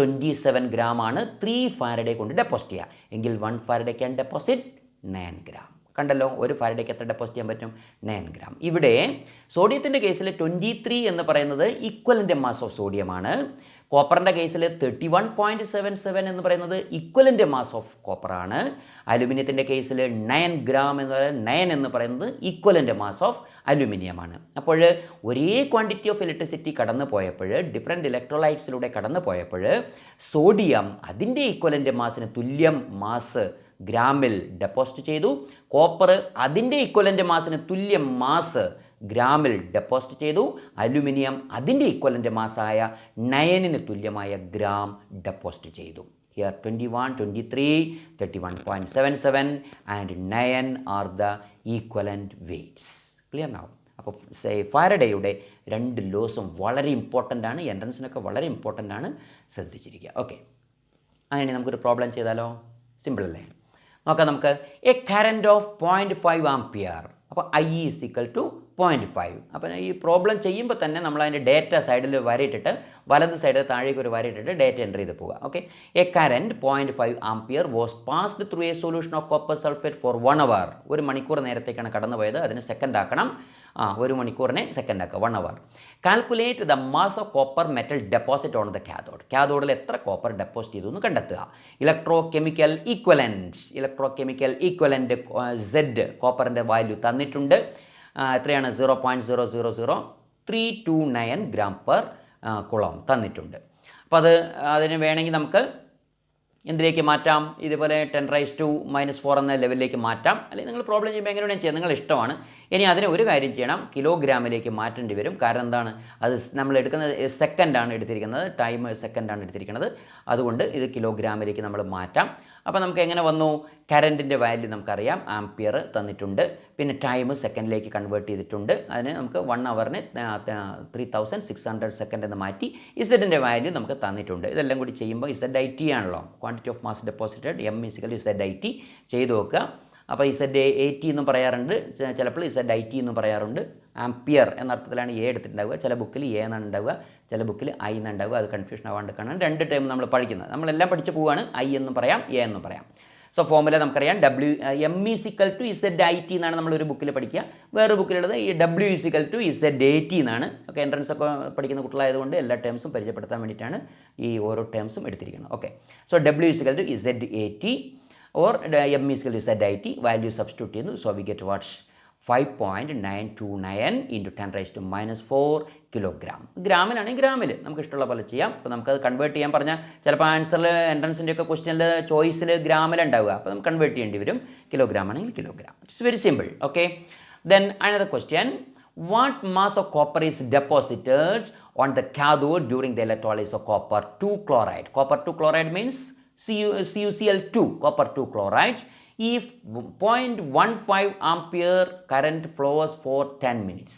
27 ഗ്രാം ആണ് 3 ഫാരഡേ കൊണ്ട് ഡെപ്പോസിറ്റ് ചെയ്യുക. എങ്കിൽ 1 ഫാരഡേ ക്യാൻ ഡെപ്പോസിറ്റ് 9 ഗ്രാം. കണ്ടല്ലോ, 1 ഫാരഡേക്ക് എത്ര ഡെപ്പോസിറ്റ് ചെയ്യാൻ പറ്റും? 9 ഗ്രാം. ഇവിടെ സോഡിയത്തിൻ്റെ കേസിൽ 23 എന്ന് പറയുന്നത് ഈക്വലൻ്റ് മാസ് ഓഫ് സോഡിയമാണ്. കോപ്പറിൻ്റെ കേസിൽ 31.77 എന്ന് പറയുന്നത് ഈക്വലൻ്റ് മാസ് ഓഫ് കോപ്പറാണ്. അലുമിനിയത്തിൻ്റെ കേസിൽ 9 ഗ്രാം എന്ന് പറയുന്നത് ഈക്വലൻ്റ് മാസ് ഓഫ് അലുമിനിയമാണ്. അപ്പോൾ ഒരേ ക്വാണ്ടിറ്റി ഓഫ് ഇലക്ട്രിസിറ്റി കടന്നു പോയപ്പോൾ, ഡിഫറെൻറ്റ് ഇലക്ട്രോലൈറ്റ്സിലൂടെ കടന്നു പോയപ്പോൾ, സോഡിയം അതിൻ്റെ ഈക്വലൻ്റ് മാസിന് തുല്യം മാസ് ഗ്രാമിൽ ഡെപ്പോസിറ്റ് ചെയ്തു. കോപ്പർ അതിൻ്റെ ഈക്വലൻ്റ് മാസിന് തുല്യം മാസ് ഗ്രാമിൽ ഡെപ്പോസിറ്റ് ചെയ്തു. അലുമിനിയം അതിൻ്റെ ഈക്വലൻ്റ് മാസായ 9 തുല്യമായ ഗ്രാം ഡെപ്പോസിറ്റ് ചെയ്തു. Here 21, 23, 31.77 and 9 are the equivalent weights. Clear ആവും. അപ്പോൾ ഫാരഡേയുടെ 2 ലോസും വളരെ ഇമ്പോർട്ടൻ്റ് ആണ്. എൻട്രൻസിനൊക്കെ വളരെ ഇമ്പോർട്ടൻ്റ് ആണ്. ശ്രദ്ധിച്ചിരിക്കുക. ഓക്കെ, അങ്ങനെ നമുക്കൊരു പ്രോബ്ലം ചെയ്താലോ? സിമ്പിൾ അല്ലേ? നോക്കാം നമുക്ക്. A current of 0.5 ampere. അപ്പോൾ I is equal to 0.5. അപ്പോൾ ഈ പ്രോബ്ലം ചെയ്യുമ്പോൾ തന്നെ നമ്മൾ അതിൻ്റെ ഡേറ്റ സൈഡിൽ വരയിട്ടിട്ട് വലത് സൈഡിൽ താഴേക്ക് ഒരു വരയിട്ടിട്ട് ഡേറ്റ എൻ്റർ ചെയ്ത് പോവുക. Okay, a current 0.5 ampere was passed through a solution of copper sulphate for 1 hour. 1 മണിക്കൂർ നേരത്തേക്കാണ് കടന്നു പോയത്. അതിന് സെക്കൻഡ് ആക്കണം. 1 മണിക്കൂറിനെ സെക്കൻഡ് ആക്കുക. 1 hour. Calculate the mass of copper metal deposit on the cathode. കാഥോഡിൽ എത്ര കോപ്പർ ഡെപ്പോസിറ്റ് ചെയ്തു എന്ന് കണ്ടെത്തുക. ഇലക്ട്രോകെമിക്കൽ ഈക്വലൻ്റ് Z കോപ്പറിൻ്റെ വാല്യൂ തന്നിട്ടുണ്ട്. എത്രയാണ്? 0.0000329 ഗ്രാം പെർ കുളം തന്നിട്ടുണ്ട്. അപ്പോൾ അതിന് വേണമെങ്കിൽ നമുക്ക് എന്തിലേക്ക് മാറ്റാം? ഇതുപോലെ 10⁻⁻4 എന്ന ലെവലിലേക്ക് മാറ്റാം. അല്ലെങ്കിൽ നിങ്ങൾ പ്രോബ്ലം ചെയ്യുമ്പോൾ എങ്ങനെ വേണമെങ്കിൽ ചെയ്യാം, നിങ്ങളുടെ ഇഷ്ടമാണ്. ഇനി അതിന് ഒരു കാര്യം ചെയ്യണം, കിലോഗ്രാമിലേക്ക് മാറ്റേണ്ടി വരും. കാരണം എന്താണ്? അത് നമ്മൾ എടുക്കുന്നത് സെക്കൻഡാണ് എടുത്തിരിക്കുന്നത്, ടൈം സെക്കൻഡാണ് എടുത്തിരിക്കുന്നത്. അതുകൊണ്ട് ഇത് കിലോഗ്രാമിലേക്ക് നമ്മൾ മാറ്റാം. അപ്പോൾ നമുക്ക് എങ്ങനെ വന്നു? കറൻറ്റിൻ്റെ വാല്യൂ നമുക്കറിയാം, ആംപിയർ തന്നിട്ടുണ്ട്, പിന്നെ ടൈം സെക്കൻഡിലേക്ക് കൺവേർട്ട് ചെയ്തിട്ടുണ്ട്. അതിന് നമുക്ക് 1 ഹവറിന് 3600 സെക്കൻഡ് എന്ന് മാറ്റി ഇസഡിൻ്റെ വാല്യൂ നമുക്ക് തന്നിട്ടുണ്ട്. ഇതെല്ലാം കൂടി ചെയ്യുമ്പോൾ ZIT ആണല്ലോ, quantity of mass deposited, M = ZIT ചെയ്ത് നോക്കുക. അപ്പോൾ ZAT എന്നും പറയാറുണ്ട്, ചിലപ്പോൾ ZIT എന്നും പറയാറുണ്ട്. ആംപിയർ എന്ന അർത്ഥത്തിലാണ് എ എടുത്തിട്ടുണ്ടാവുക. ചില ബുക്കിൽ എ എന്നാണ് ഉണ്ടാവുക, ചില ബുക്കിൽ ഐ എന്നുണ്ടാവുക. അത് കൺഫ്യൂഷൻ ആവാണ്ട് കാണാൻ 2 ടൈം നമ്മൾ പഠിക്കുന്നത്. നമ്മളെല്ലാം പഠിച്ച് പോവുകയാണ്. ഐ എന്നും പറയാം, എ എന്നും പറയാം. സോ ഫോർമുല നമുക്കറിയാം, M = ZIT എന്നാണ് നമ്മളൊരു ബുക്കിൽ പഠിക്കുക. വേറെ ബുക്കിലുള്ളത് ഈ W = ZAT എന്നാണ്. ഒക്കെ എൻട്രൻസ് ഒക്കെ പഠിക്കുന്ന കുട്ടികളായതുകൊണ്ട് എല്ലാ ടേംസും പരിചയപ്പെടുത്താൻ വേണ്ടിയിട്ടാണ് ഈ ഓരോ ടേംസും എടുത്തിരിക്കുന്നത്. Okay, so W = ZAT or M = ZIT, value substitute ചെയ്യുന്നു. So we get what? 5.929 into 10⁻⁻⁴ kilogram. ഗ്രാമിനാണെങ്കിൽ ഗ്രാമിൽ നമുക്ക് ഇഷ്ടമുള്ള പോലെ ചെയ്യാം. അപ്പോൾ നമുക്കത് കൺവേർട്ട് ചെയ്യാൻ പറഞ്ഞാൽ ചിലപ്പോൾ ആൻസറിൽ എൻട്രൻസിൻ്റെ ഒക്കെ ക്വസ്റ്റ്യനിൽ ചോയ്സിൽ ഗ്രാമിലുണ്ടാവുക. അപ്പോൾ നമുക്ക് കൺവേർട്ട് ചെയ്യേണ്ടി വരും. കിലോഗ്രാം ആണെങ്കിൽ kilogram. It's very simple. Okay, then another question. What mass of copper is deposited on the cathode during the electrolysis of copper 2 chloride? Copper 2 chloride means CuCl2, copper 2 chloride, if 0.15 ampere current flows for 10 minutes.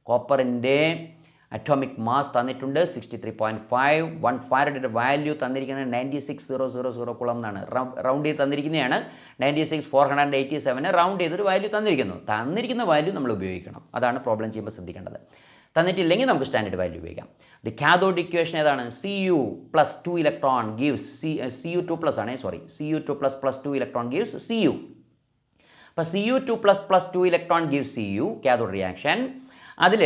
കോപ്പറിൻ്റെ atomic mass തന്നിട്ടുണ്ട് 63.5. 1 ഫാരഡയുടെ value തന്നിരിക്കുന്നത് 96,000 കുളം എന്നാണ്. Round ചെയ്ത് തന്നിരിക്കുന്നതാണ്. 96,487 round ചെയ്തൊരു value തന്നിരിക്കുന്ന value നമ്മൾ ഉപയോഗിക്കണം. അതാണ് പ്രോബ്ലം ചെയ്യുമ്പോൾ ശ്രദ്ധിക്കേണ്ടത്. തന്നിട്ടില്ലെങ്കിൽ നമുക്ക് സ്റ്റാൻഡേർഡ് വാല്യൂ ഉപയോഗിക്കാം. ദി കാഥോഡ് ഇക്വേഷൻ ഏതാണ്? Cu + 2 ഇലക്ട്രോൺ ഗീവ്സ് Cu2+ ആണ്, Cu2+ 2 ഇലക്ട്രോൺ ഗീവ്സ് Cu. അപ്പോൾ Cu2+ 2 electron gives Cu, cathode reaction. അതിൽ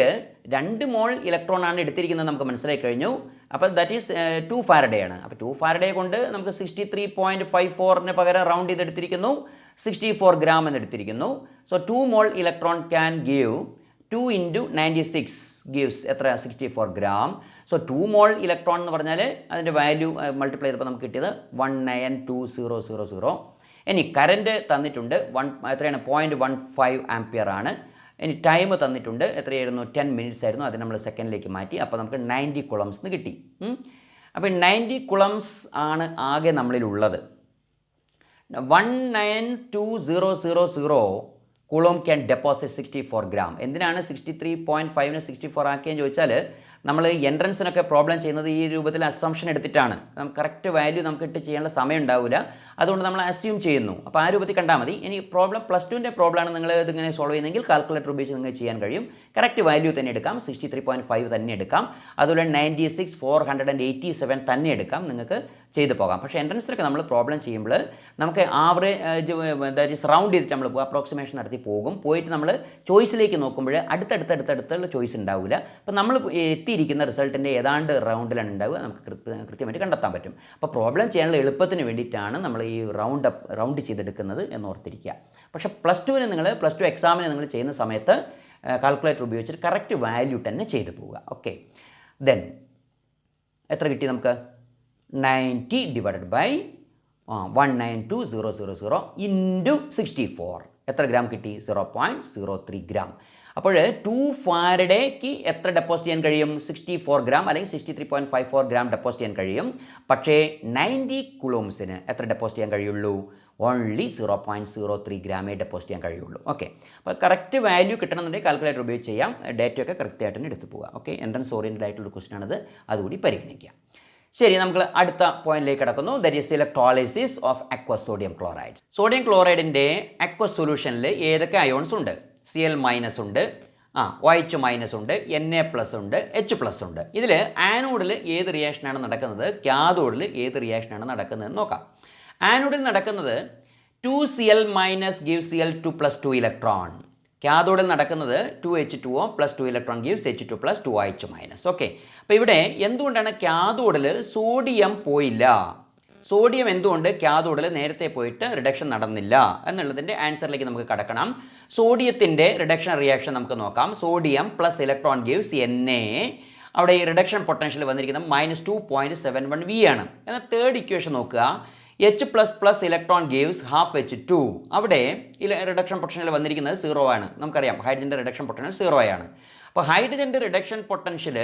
2 മോൾ ഇലക്ട്രോൺ ആണ് എടുത്തിരിക്കുന്നത് നമുക്ക് മനസ്സിലായി കഴിഞ്ഞു. അപ്പോൾ ദാറ്റ് ഈസ് 2 ഫാരഡേ ആണ്. അപ്പോൾ 2 ഫാരഡേ കൊണ്ട് നമുക്ക് 63.54ന് പകരം റൗണ്ട് ചെയ്തെടുത്തിരിക്കുന്നു, 64 ഗ്രാം എന്നെടുത്തിരിക്കുന്നു. So 2 mole electron can give 2 × 96 gives എത്ര? 64 ഗ്രാം. സോ 2 മോൾ ഇലക്ട്രോൺ എന്ന് പറഞ്ഞാൽ അതിൻ്റെ വാല്യൂ മൾട്ടിപ്ലൈ ചെയ്തപ്പോൾ നമുക്ക് കിട്ടിയത് 192,000. ഇനി കറൻറ്റ് തന്നിട്ടുണ്ട് എത്രയാണ്? 0.15 ആംപിയർ ആണ്. ഇനി ടൈം തന്നിട്ടുണ്ട് എത്രയായിരുന്നു? 10 മിനിറ്റ്സ് ആയിരുന്നു. അത് നമ്മൾ സെക്കൻഡിലേക്ക് മാറ്റി. അപ്പോൾ നമുക്ക് 90 കുളംസ് എന്ന് കിട്ടി. അപ്പോൾ 90 കുളംസ് ആണ് ആകെ നമ്മളിലുള്ളത്. 192,000 കൂളോം ക്യാൻ ഡെപ്പോസിറ്റ് 64 ഗ്രാം. എന്തിനാണ് 63.5നെ 64 ആക്കിയെന്ന് ചോദിച്ചാൽ, നമ്മൾ എൻട്രൻസിനൊക്കെ പ്രോബ്ലം ചെയ്യുന്നത് ഈ രൂപത്തിൽ അസംഷൻ എടുത്തിട്ടാണ്. നമുക്ക് കറക്റ്റ് വാല്യൂ നമുക്ക് ഇട്ട് ചെയ്യാനുള്ള സമയം ഉണ്ടാവില്ല, അതുകൊണ്ട് നമ്മൾ അസ്യൂം ചെയ്യുന്നു. അപ്പോൾ ആ രൂപത്തിൽ കണ്ടാൽ മതി. ഇനി പ്രോബ്ലം +2ൻ്റെ പ്രോബ്ലമാണ് നിങ്ങൾ ഇതിങ്ങനെ സോൾവ് ചെയ്യുന്നെങ്കിൽ കാൽക്കുലേറ്റർ ഉപയോഗിച്ച് നിങ്ങൾക്ക് ചെയ്യാൻ കഴിയും. കറക്റ്റ് വാല്യൂ തന്നെ എടുക്കാം, 63.5 തന്നെ എടുക്കാം. അതുപോലെ 96,487 തന്നെ എടുക്കാം, നിങ്ങൾക്ക് ചെയ്തു പോകാം. പക്ഷേ എൻട്രൻസിലൊക്കെ നമ്മൾ പ്രോബ്ലം ചെയ്യുമ്പോൾ നമുക്ക് ആവറേജ് റൗണ്ട് ചെയ്തിട്ട് നമ്മൾ അപ്രോക്സിമേഷൻ നടത്തി പോയിട്ട് നമ്മൾ ചോയ്സിലേക്ക് നോക്കുമ്പോൾ അടുത്തടുത്തുള്ള ചോയ്സ് ഉണ്ടാവില്ല. അപ്പോൾ നമ്മൾ എത്തിയിരിക്കുന്ന റിസൾട്ടിൻ്റെ ഏതാണ്ട് റൗണ്ടിലാണ് ഉണ്ടാവുക, നമുക്ക് കൃത്യമായിട്ട് കണ്ടെത്താൻ പറ്റും. അപ്പോൾ പ്രോബ്ലം ചെയ്യാനുള്ള എളുപ്പത്തിന് വേണ്ടിയിട്ടാണ് നമ്മൾ ഈ റൗണ്ട് ചെയ്തെടുക്കുന്നത് എന്നോർത്തിരിക്കുക. പക്ഷേ +2ന് നിങ്ങൾ +2 എക്സാമിന് നിങ്ങൾ ചെയ്യുന്ന സമയത്ത് കാൽക്കുലേറ്റർ ഉപയോഗിച്ചിട്ട് കറക്റ്റ് വാല്യൂ തന്നെ ചെയ്തു പോവുക. ഓക്കെ, ദെൻ എത്ര കിട്ടി നമുക്ക്? 90 ഡിവൈഡഡ് ബൈ 192,000 ഇൻറ്റു 64 എത്ര ഗ്രാം കിട്ടി? 0.03 ഗ്രാം. അപ്പോൾ 2 ഫാരഡേക്ക് എത്ര ഡെപ്പോസിറ്റ് ചെയ്യാൻ കഴിയും? 64 ഗ്രാം അല്ലെങ്കിൽ 63.54 ഗ്രാം ഡെപ്പോസിറ്റ് ചെയ്യാൻ കഴിയും. പക്ഷേ 90 കുളോംസിന് എത്ര ഡെപ്പോസിറ്റ് ചെയ്യാൻ കഴിയുള്ളൂ? ഓൺലി 0.03 ഗ്രാമേ ഡെപ്പോസിറ്റ് ചെയ്യാൻ കഴിയുള്ളൂ. ഓക്കെ, അപ്പോൾ കറക്റ്റ് വാല്യൂ കിട്ടണമെന്നുണ്ടെങ്കിൽ കാൽക്കുലേറ്റർ ഉപയോഗിച്ച് ചെയ്യാം. ഡേറ്റയൊക്കെ കറക്റ്റായിട്ട് തന്നെ എടുത്ത് പോവുക. ഓക്കെ, എൻട്രൻസ് ഓറിയൻറ്റഡ് ആയിട്ടുള്ള ക്വസ്റ്റൻ ആണത്, അതുകൂടി പരിഗണിക്കുക. ശരി, നമുക്ക് അടുത്ത പോയിന്റിലേക്ക് കടക്കുന്നു. That is electrolysis of aqueous sodium chloride. Sodium ക്ലോറൈഡിൻ്റെ അക്വസ് സൊല്യൂഷനിൽ ഏതൊക്കെ അയോൺസ് ഉണ്ട്? Cl- ഉണ്ട്, OH- ഉണ്ട്, Na+ ഉണ്ട്, H+ ഉണ്ട്. ഇതിൽ ആനോഡിൽ ഏത് റിയാക്ഷനാണ് നടക്കുന്നത്, കാഥോഡിൽ ഏത് റിയാക്ഷനാണ് നടക്കുന്നതെന്ന് നോക്കാം. ആനോഡിൽ നടക്കുന്നത് 2Cl- gives Cl2 + 2 ഇലക്ട്രോൺ. കാഥോഡിൽ നടക്കുന്നത് 2H2O + 2 electron gives H2 + 2 OH-. Okay, അപ്പോൾ ഇവിടെ എന്തുകൊണ്ടാണ് കാഥോഡിൽ സോഡിയം പോയില്ല? സോഡിയം എന്തുകൊണ്ട് കാഥോഡിൽ നേരത്തെ പോയിട്ട് റിഡക്ഷൻ നടന്നില്ല എന്നുള്ളതിൻ്റെ ആൻസറിലേക്ക് നമുക്ക് കടക്കണം. സോഡിയത്തിൻ്റെ റിഡക്ഷൻ റിയാക്ഷൻ നമുക്ക് നോക്കാം. Sodium + electron gives Na. അവിടെ ഈ റിഡക്ഷൻ പൊട്ടൻഷ്യൽ വന്നിരിക്കുന്നത് -2.71 V ആണ്. എന്നാൽ തേർഡ് ഇക്വേഷൻ നോക്കുക. H++ electron gives ½ H2. അവിടെ റിഡക്ഷൻ പൊട്ടൻഷ്യൽ വന്നിരിക്കുന്നത് 0 ആണ്. നമുക്കറിയാം ഹൈഡ്രജൻ്റെ റിഡക്ഷൻ പൊട്ടൻഷ്യൽ 0 ആണ്. അപ്പോൾ ഹൈഡ്രജൻ്റെ റിഡക്ഷൻ പൊട്ടൻഷ്യൽ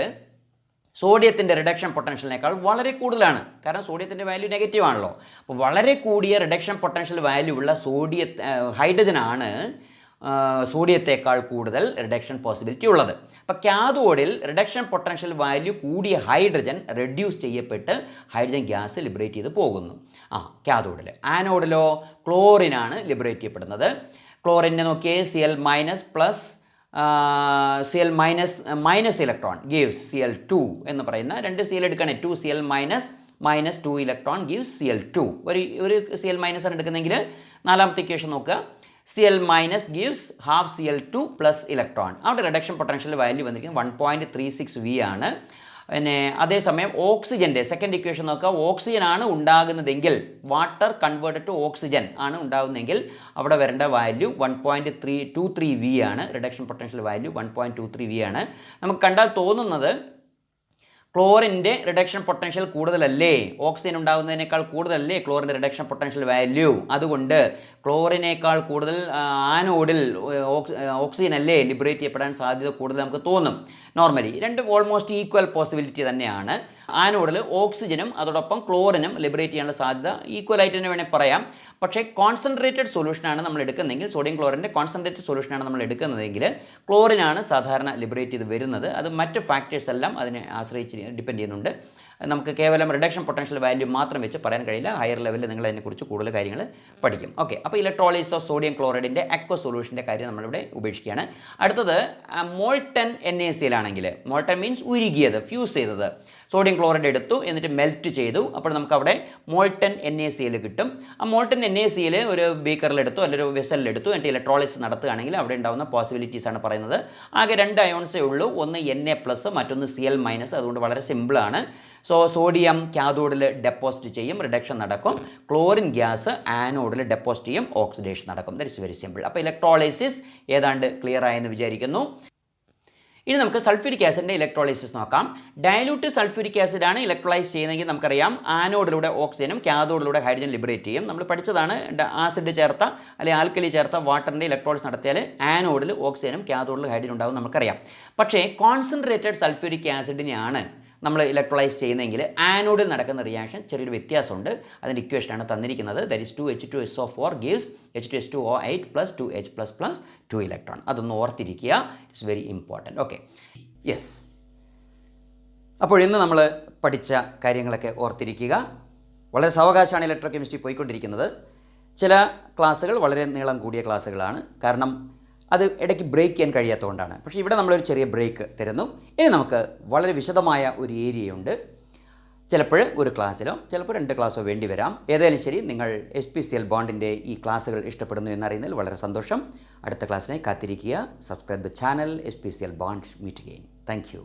സോഡിയത്തിൻ്റെ റിഡക്ഷൻ പൊട്ടൻഷ്യലിനേക്കാൾ വളരെ കൂടുതലാണ്. കാരണം സോഡിയത്തിൻ്റെ വാല്യൂ നെഗറ്റീവ് ആണല്ലോ. അപ്പോൾ വളരെ കൂടിയ റിഡക്ഷൻ പൊട്ടൻഷ്യൽ വാല്യൂ ഉള്ള ഹൈഡ്രജനാണ് സോഡിയത്തേക്കാൾ കൂടുതൽ റിഡക്ഷൻ പോസിബിലിറ്റി ഉള്ളത്. അപ്പോൾ കാഥോഡിൽ റിഡക്ഷൻ പൊട്ടൻഷ്യൽ വാല്യൂ കൂടിയ ഹൈഡ്രജൻ റെഡ്യൂസ് ചെയ്യപ്പെട്ട് ഹൈഡ്രജൻ ഗ്യാസ് ലിബറേറ്റ് ചെയ്ത് പോകുന്നു. കാഥോഡിൽ. ആനോഡിലോ ക്ലോറിനാണ് ലിബറേറ്റ് ചെയ്യപ്പെടുന്നത്. ക്ലോറിനെ നോക്കിയേ, Cl minus plus Cl minus electron gives Cl2 എന്ന് പറയുന്ന 2 Cl എടുക്കുകയാണെങ്കിൽ 2 Cl minus 2 electron gives Cl2. ഒരു Cl മൈനസ് ആണ് എടുക്കുന്നതെങ്കിൽ നാലാമത്തെ ഇക്വേഷൻ നോക്കുക, Cl minus gives half Cl2 plus electron. അവിടെ റിഡക്ഷൻ പൊട്ടൻഷ്യൽ വാല്യൂ വന്നിരിക്കുന്നത് 1.36 V ആണ്. പിന്നെ അതേസമയം ഓക്സിജൻ്റെ സെക്കൻഡ് ഇക്വേഷൻ നോക്കുക, ഓക്സിജൻ ആണ് ഉണ്ടാകുന്നതെങ്കിൽ, വാട്ടർ കൺവേർട്ടഡ് ടു ഓക്സിജൻ ആണ് ഉണ്ടാകുന്നതെങ്കിൽ അവിടെ വരേണ്ട വാല്യൂ 1.23 V ആണ്. റിഡക്ഷൻ പൊട്ടൻഷ്യൽ വാല്യൂ 1.23 V ആണ്. നമുക്ക് കണ്ടാൽ തോന്നുന്നത് ക്ലോറിൻ്റെ റിഡക്ഷൻ പൊട്ടൻഷ്യൽ കൂടുതലല്ലേ, ഓക്സിജൻ ഉണ്ടാകുന്നതിനേക്കാൾ കൂടുതലല്ലേ ക്ലോറിൻ്റെ റിഡക്ഷൻ പൊട്ടൻഷ്യൽ വാല്യൂ. അതുകൊണ്ട് ക്ലോറിനേക്കാൾ കൂടുതൽ ആനോഡിൽ ഓക്സിജൻ അല്ലേ ലിബറേറ്റ് ചെയ്യപ്പെടാൻ സാധ്യത കൂടുതൽ നമുക്ക് തോന്നും. നോർമലി രണ്ടും ഓൾമോസ്റ്റ് ഈക്വൽ പോസിബിലിറ്റി തന്നെയാണ്. ആനോഡിൽ ഓക്സിജനും അതോടൊപ്പം ക്ലോറിനും ലിബറേറ്റ് ചെയ്യാനുള്ള സാധ്യത ഈക്വൽ ആയിട്ട് തന്നെ വേണമെങ്കിൽ പറയാം. പക്ഷേ കോൺസെൻട്രേറ്റഡ് സൊല്യൂഷനാണ് നമ്മൾ എടുക്കുന്നതെങ്കിൽ, സോഡിയം ക്ലോറിൻ്റെ കോൺസെൻട്രേറ്റഡ് സൊല്യൂഷനാണ് നമ്മൾ എടുക്കുന്നതെങ്കിൽ ക്ലോറിനാണ് സാധാരണ ലിബറേറ്റ് ചെയ്ത് വരുന്നത്. അത് മറ്റ് ഫാക്ടേഴ്സ് എല്ലാം അതിനെ ആശ്രയിച്ച് ഡിപ്പെൻഡ് ചെയ്യുന്നുണ്ട്. നമുക്ക് കേവലം റിഡക്ഷൻ പൊട്ടൻഷ്യൽ വാല്യൂ മാത്രം വെച്ച് പറയാൻ കഴിയില്ല. ഹയർ ലെവലിൽ നിങ്ങൾ അതിനെക്കുറിച്ച് കൂടുതൽ കാര്യങ്ങൾ പഠിക്കും. ഓക്കെ, അപ്പോൾ ഇലക്ട്രോളിസിസ് ഓഫ് സോഡിയം ക്ലോറൈഡിൻ്റെ അക്വ സൊല്യൂഷൻ്റെ കാര്യം നമ്മളിവിടെ ഉപേക്ഷിക്കുകയാണ്. അടുത്തത് മോൾട്ടൻ NaCl മോൾട്ടൻ മീൻസ് ഉരുകിയത്, ഫ്യൂസ് ചെയ്തത്. സോഡിയം ക്ലോറൈഡ് എടുത്തു, എന്നിട്ട് മെൽറ്റ് ചെയ്തു. അപ്പോൾ നമുക്ക് അവിടെ മോൾട്ടൻ NaCl കിട്ടും. ആ മോൾട്ടൻ NaCl ഒരു ബീക്കറിലെടുത്തു അല്ലെങ്കിൽ ഒരു വെസലിലെടുത്തു, എന്നിട്ട് ഇലക്ട്രോളിസിസ് നടത്തുകയാണെങ്കിൽ അവിടെ ഉണ്ടാകുന്ന പോസിബിലിറ്റീസ് ആണ് പറയുന്നത്. ആകെ 2 അയോൺസേ ഉള്ളൂ, ഒന്ന് Na+, മറ്റൊന്ന് Cl-. അതുകൊണ്ട് വളരെ സിമ്പിളാണ്. സോഡിയം കാഥോഡിൽ ഡെപ്പോസിറ്റ് ചെയ്യും, റിഡക്ഷൻ നടക്കും. ക്ലോറിൻ ഗ്യാസ് ആനോഡിൽ ഡെപ്പോസിറ്റ് ചെയ്യും, ഓക്സിഡേഷൻ നടക്കും. That is very simple. അപ്പോൾ ഇലക്ട്രോളിസിസ് ഏതാണ്ട് ക്ലിയർ ആയെന്ന് വിചാരിക്കുന്നു. ഇനി നമുക്ക് സൾഫ്യൂരിക് ആസിഡിൻ്റെ ഇലക്ട്രോളിസിസ് നോക്കാം. ഡയലൂട്ട് സൾഫ്യൂരിക് ആസിഡ് ആണ് ഇലക്ട്രോളൈസ് ചെയ്യുന്നതെങ്കിൽ നമുക്കറിയാം ആനോഡിലൂടെ ഓക്സിജനും കാഥോഡിലൂടെ ഹൈഡ്രജൻ ലിബറേറ്റ് ചെയ്യും. നമ്മൾ പഠിച്ചതാണ്, ആസിഡ് ചേർത്ത അല്ലെങ്കിൽ ആൽക്കലി ചേർത്ത വാട്ടറിൻ്റെ ഇലക്ട്രോളിസ് നടത്തിയാൽ ആനോഡിൽ ഓക്സിജനും കാഥോഡിൽ ഹൈഡ്രജൻ ഉണ്ടാവും നമുക്കറിയാം. പക്ഷേ കോൺസെൻട്രേറ്റഡ് സൾഫ്യൂരിക് ആസിഡിനെയാണ് നമ്മൾ ഇലക്ട്രോളൈസ് ചെയ്യുന്നതെങ്കിൽ ആനോഡിൽ നടക്കുന്ന റിയാക്ഷൻ ചെറിയൊരു വ്യത്യാസമുണ്ട്. അതിൻ്റെ ഇക്വേഷനാണ് തന്നിരിക്കുന്നത്. That is 2H2SO4 gives H2S2O8 + 2H++ 2 electron. അതൊന്ന് ഓർത്തിരിക്കുക, it's very important. Okay, yes. അപ്പോൾ ഇന്ന് നമ്മൾ പഠിച്ച കാര്യങ്ങളൊക്കെ ഓർത്തിരിക്കുക. വളരെ സാവകാശമാണ് ഇലക്ട്രോകെമിസ്ട്രി പോയിക്കൊണ്ടിരിക്കുന്നത്. ചില ക്ലാസ്സുകൾ വളരെ നീളം കൂടിയ ക്ലാസ്സുകളാണ്, കാരണം അത് ഇടയ്ക്ക് ബ്രേക്ക് ചെയ്യാൻ കഴിയാത്തതുകൊണ്ടാണ്. പക്ഷേ ഇവിടെ നമ്മളൊരു ചെറിയ ബ്രേക്ക് തരുന്നു. ഇനി നമുക്ക് വളരെ വിശദമായ ഒരു ഏരിയയുണ്ട്. ചിലപ്പോൾ ഒരു ക്ലാസ്സിലോ ചിലപ്പോൾ 2 ക്ലാസ്സോ വേണ്ടി വരാം. ഏതായാലും ശരി, നിങ്ങൾ SPCL ബോണ്ടിൻ്റെ ഈ ക്ലാസ്സുകൾ ഇഷ്ടപ്പെടുന്നു എന്നറിയുന്നതിൽ വളരെ സന്തോഷം. അടുത്ത ക്ലാസ്സിനായി കാത്തിരിക്കുക. Subscribe the channel. SPCL bond meet again. Thank U.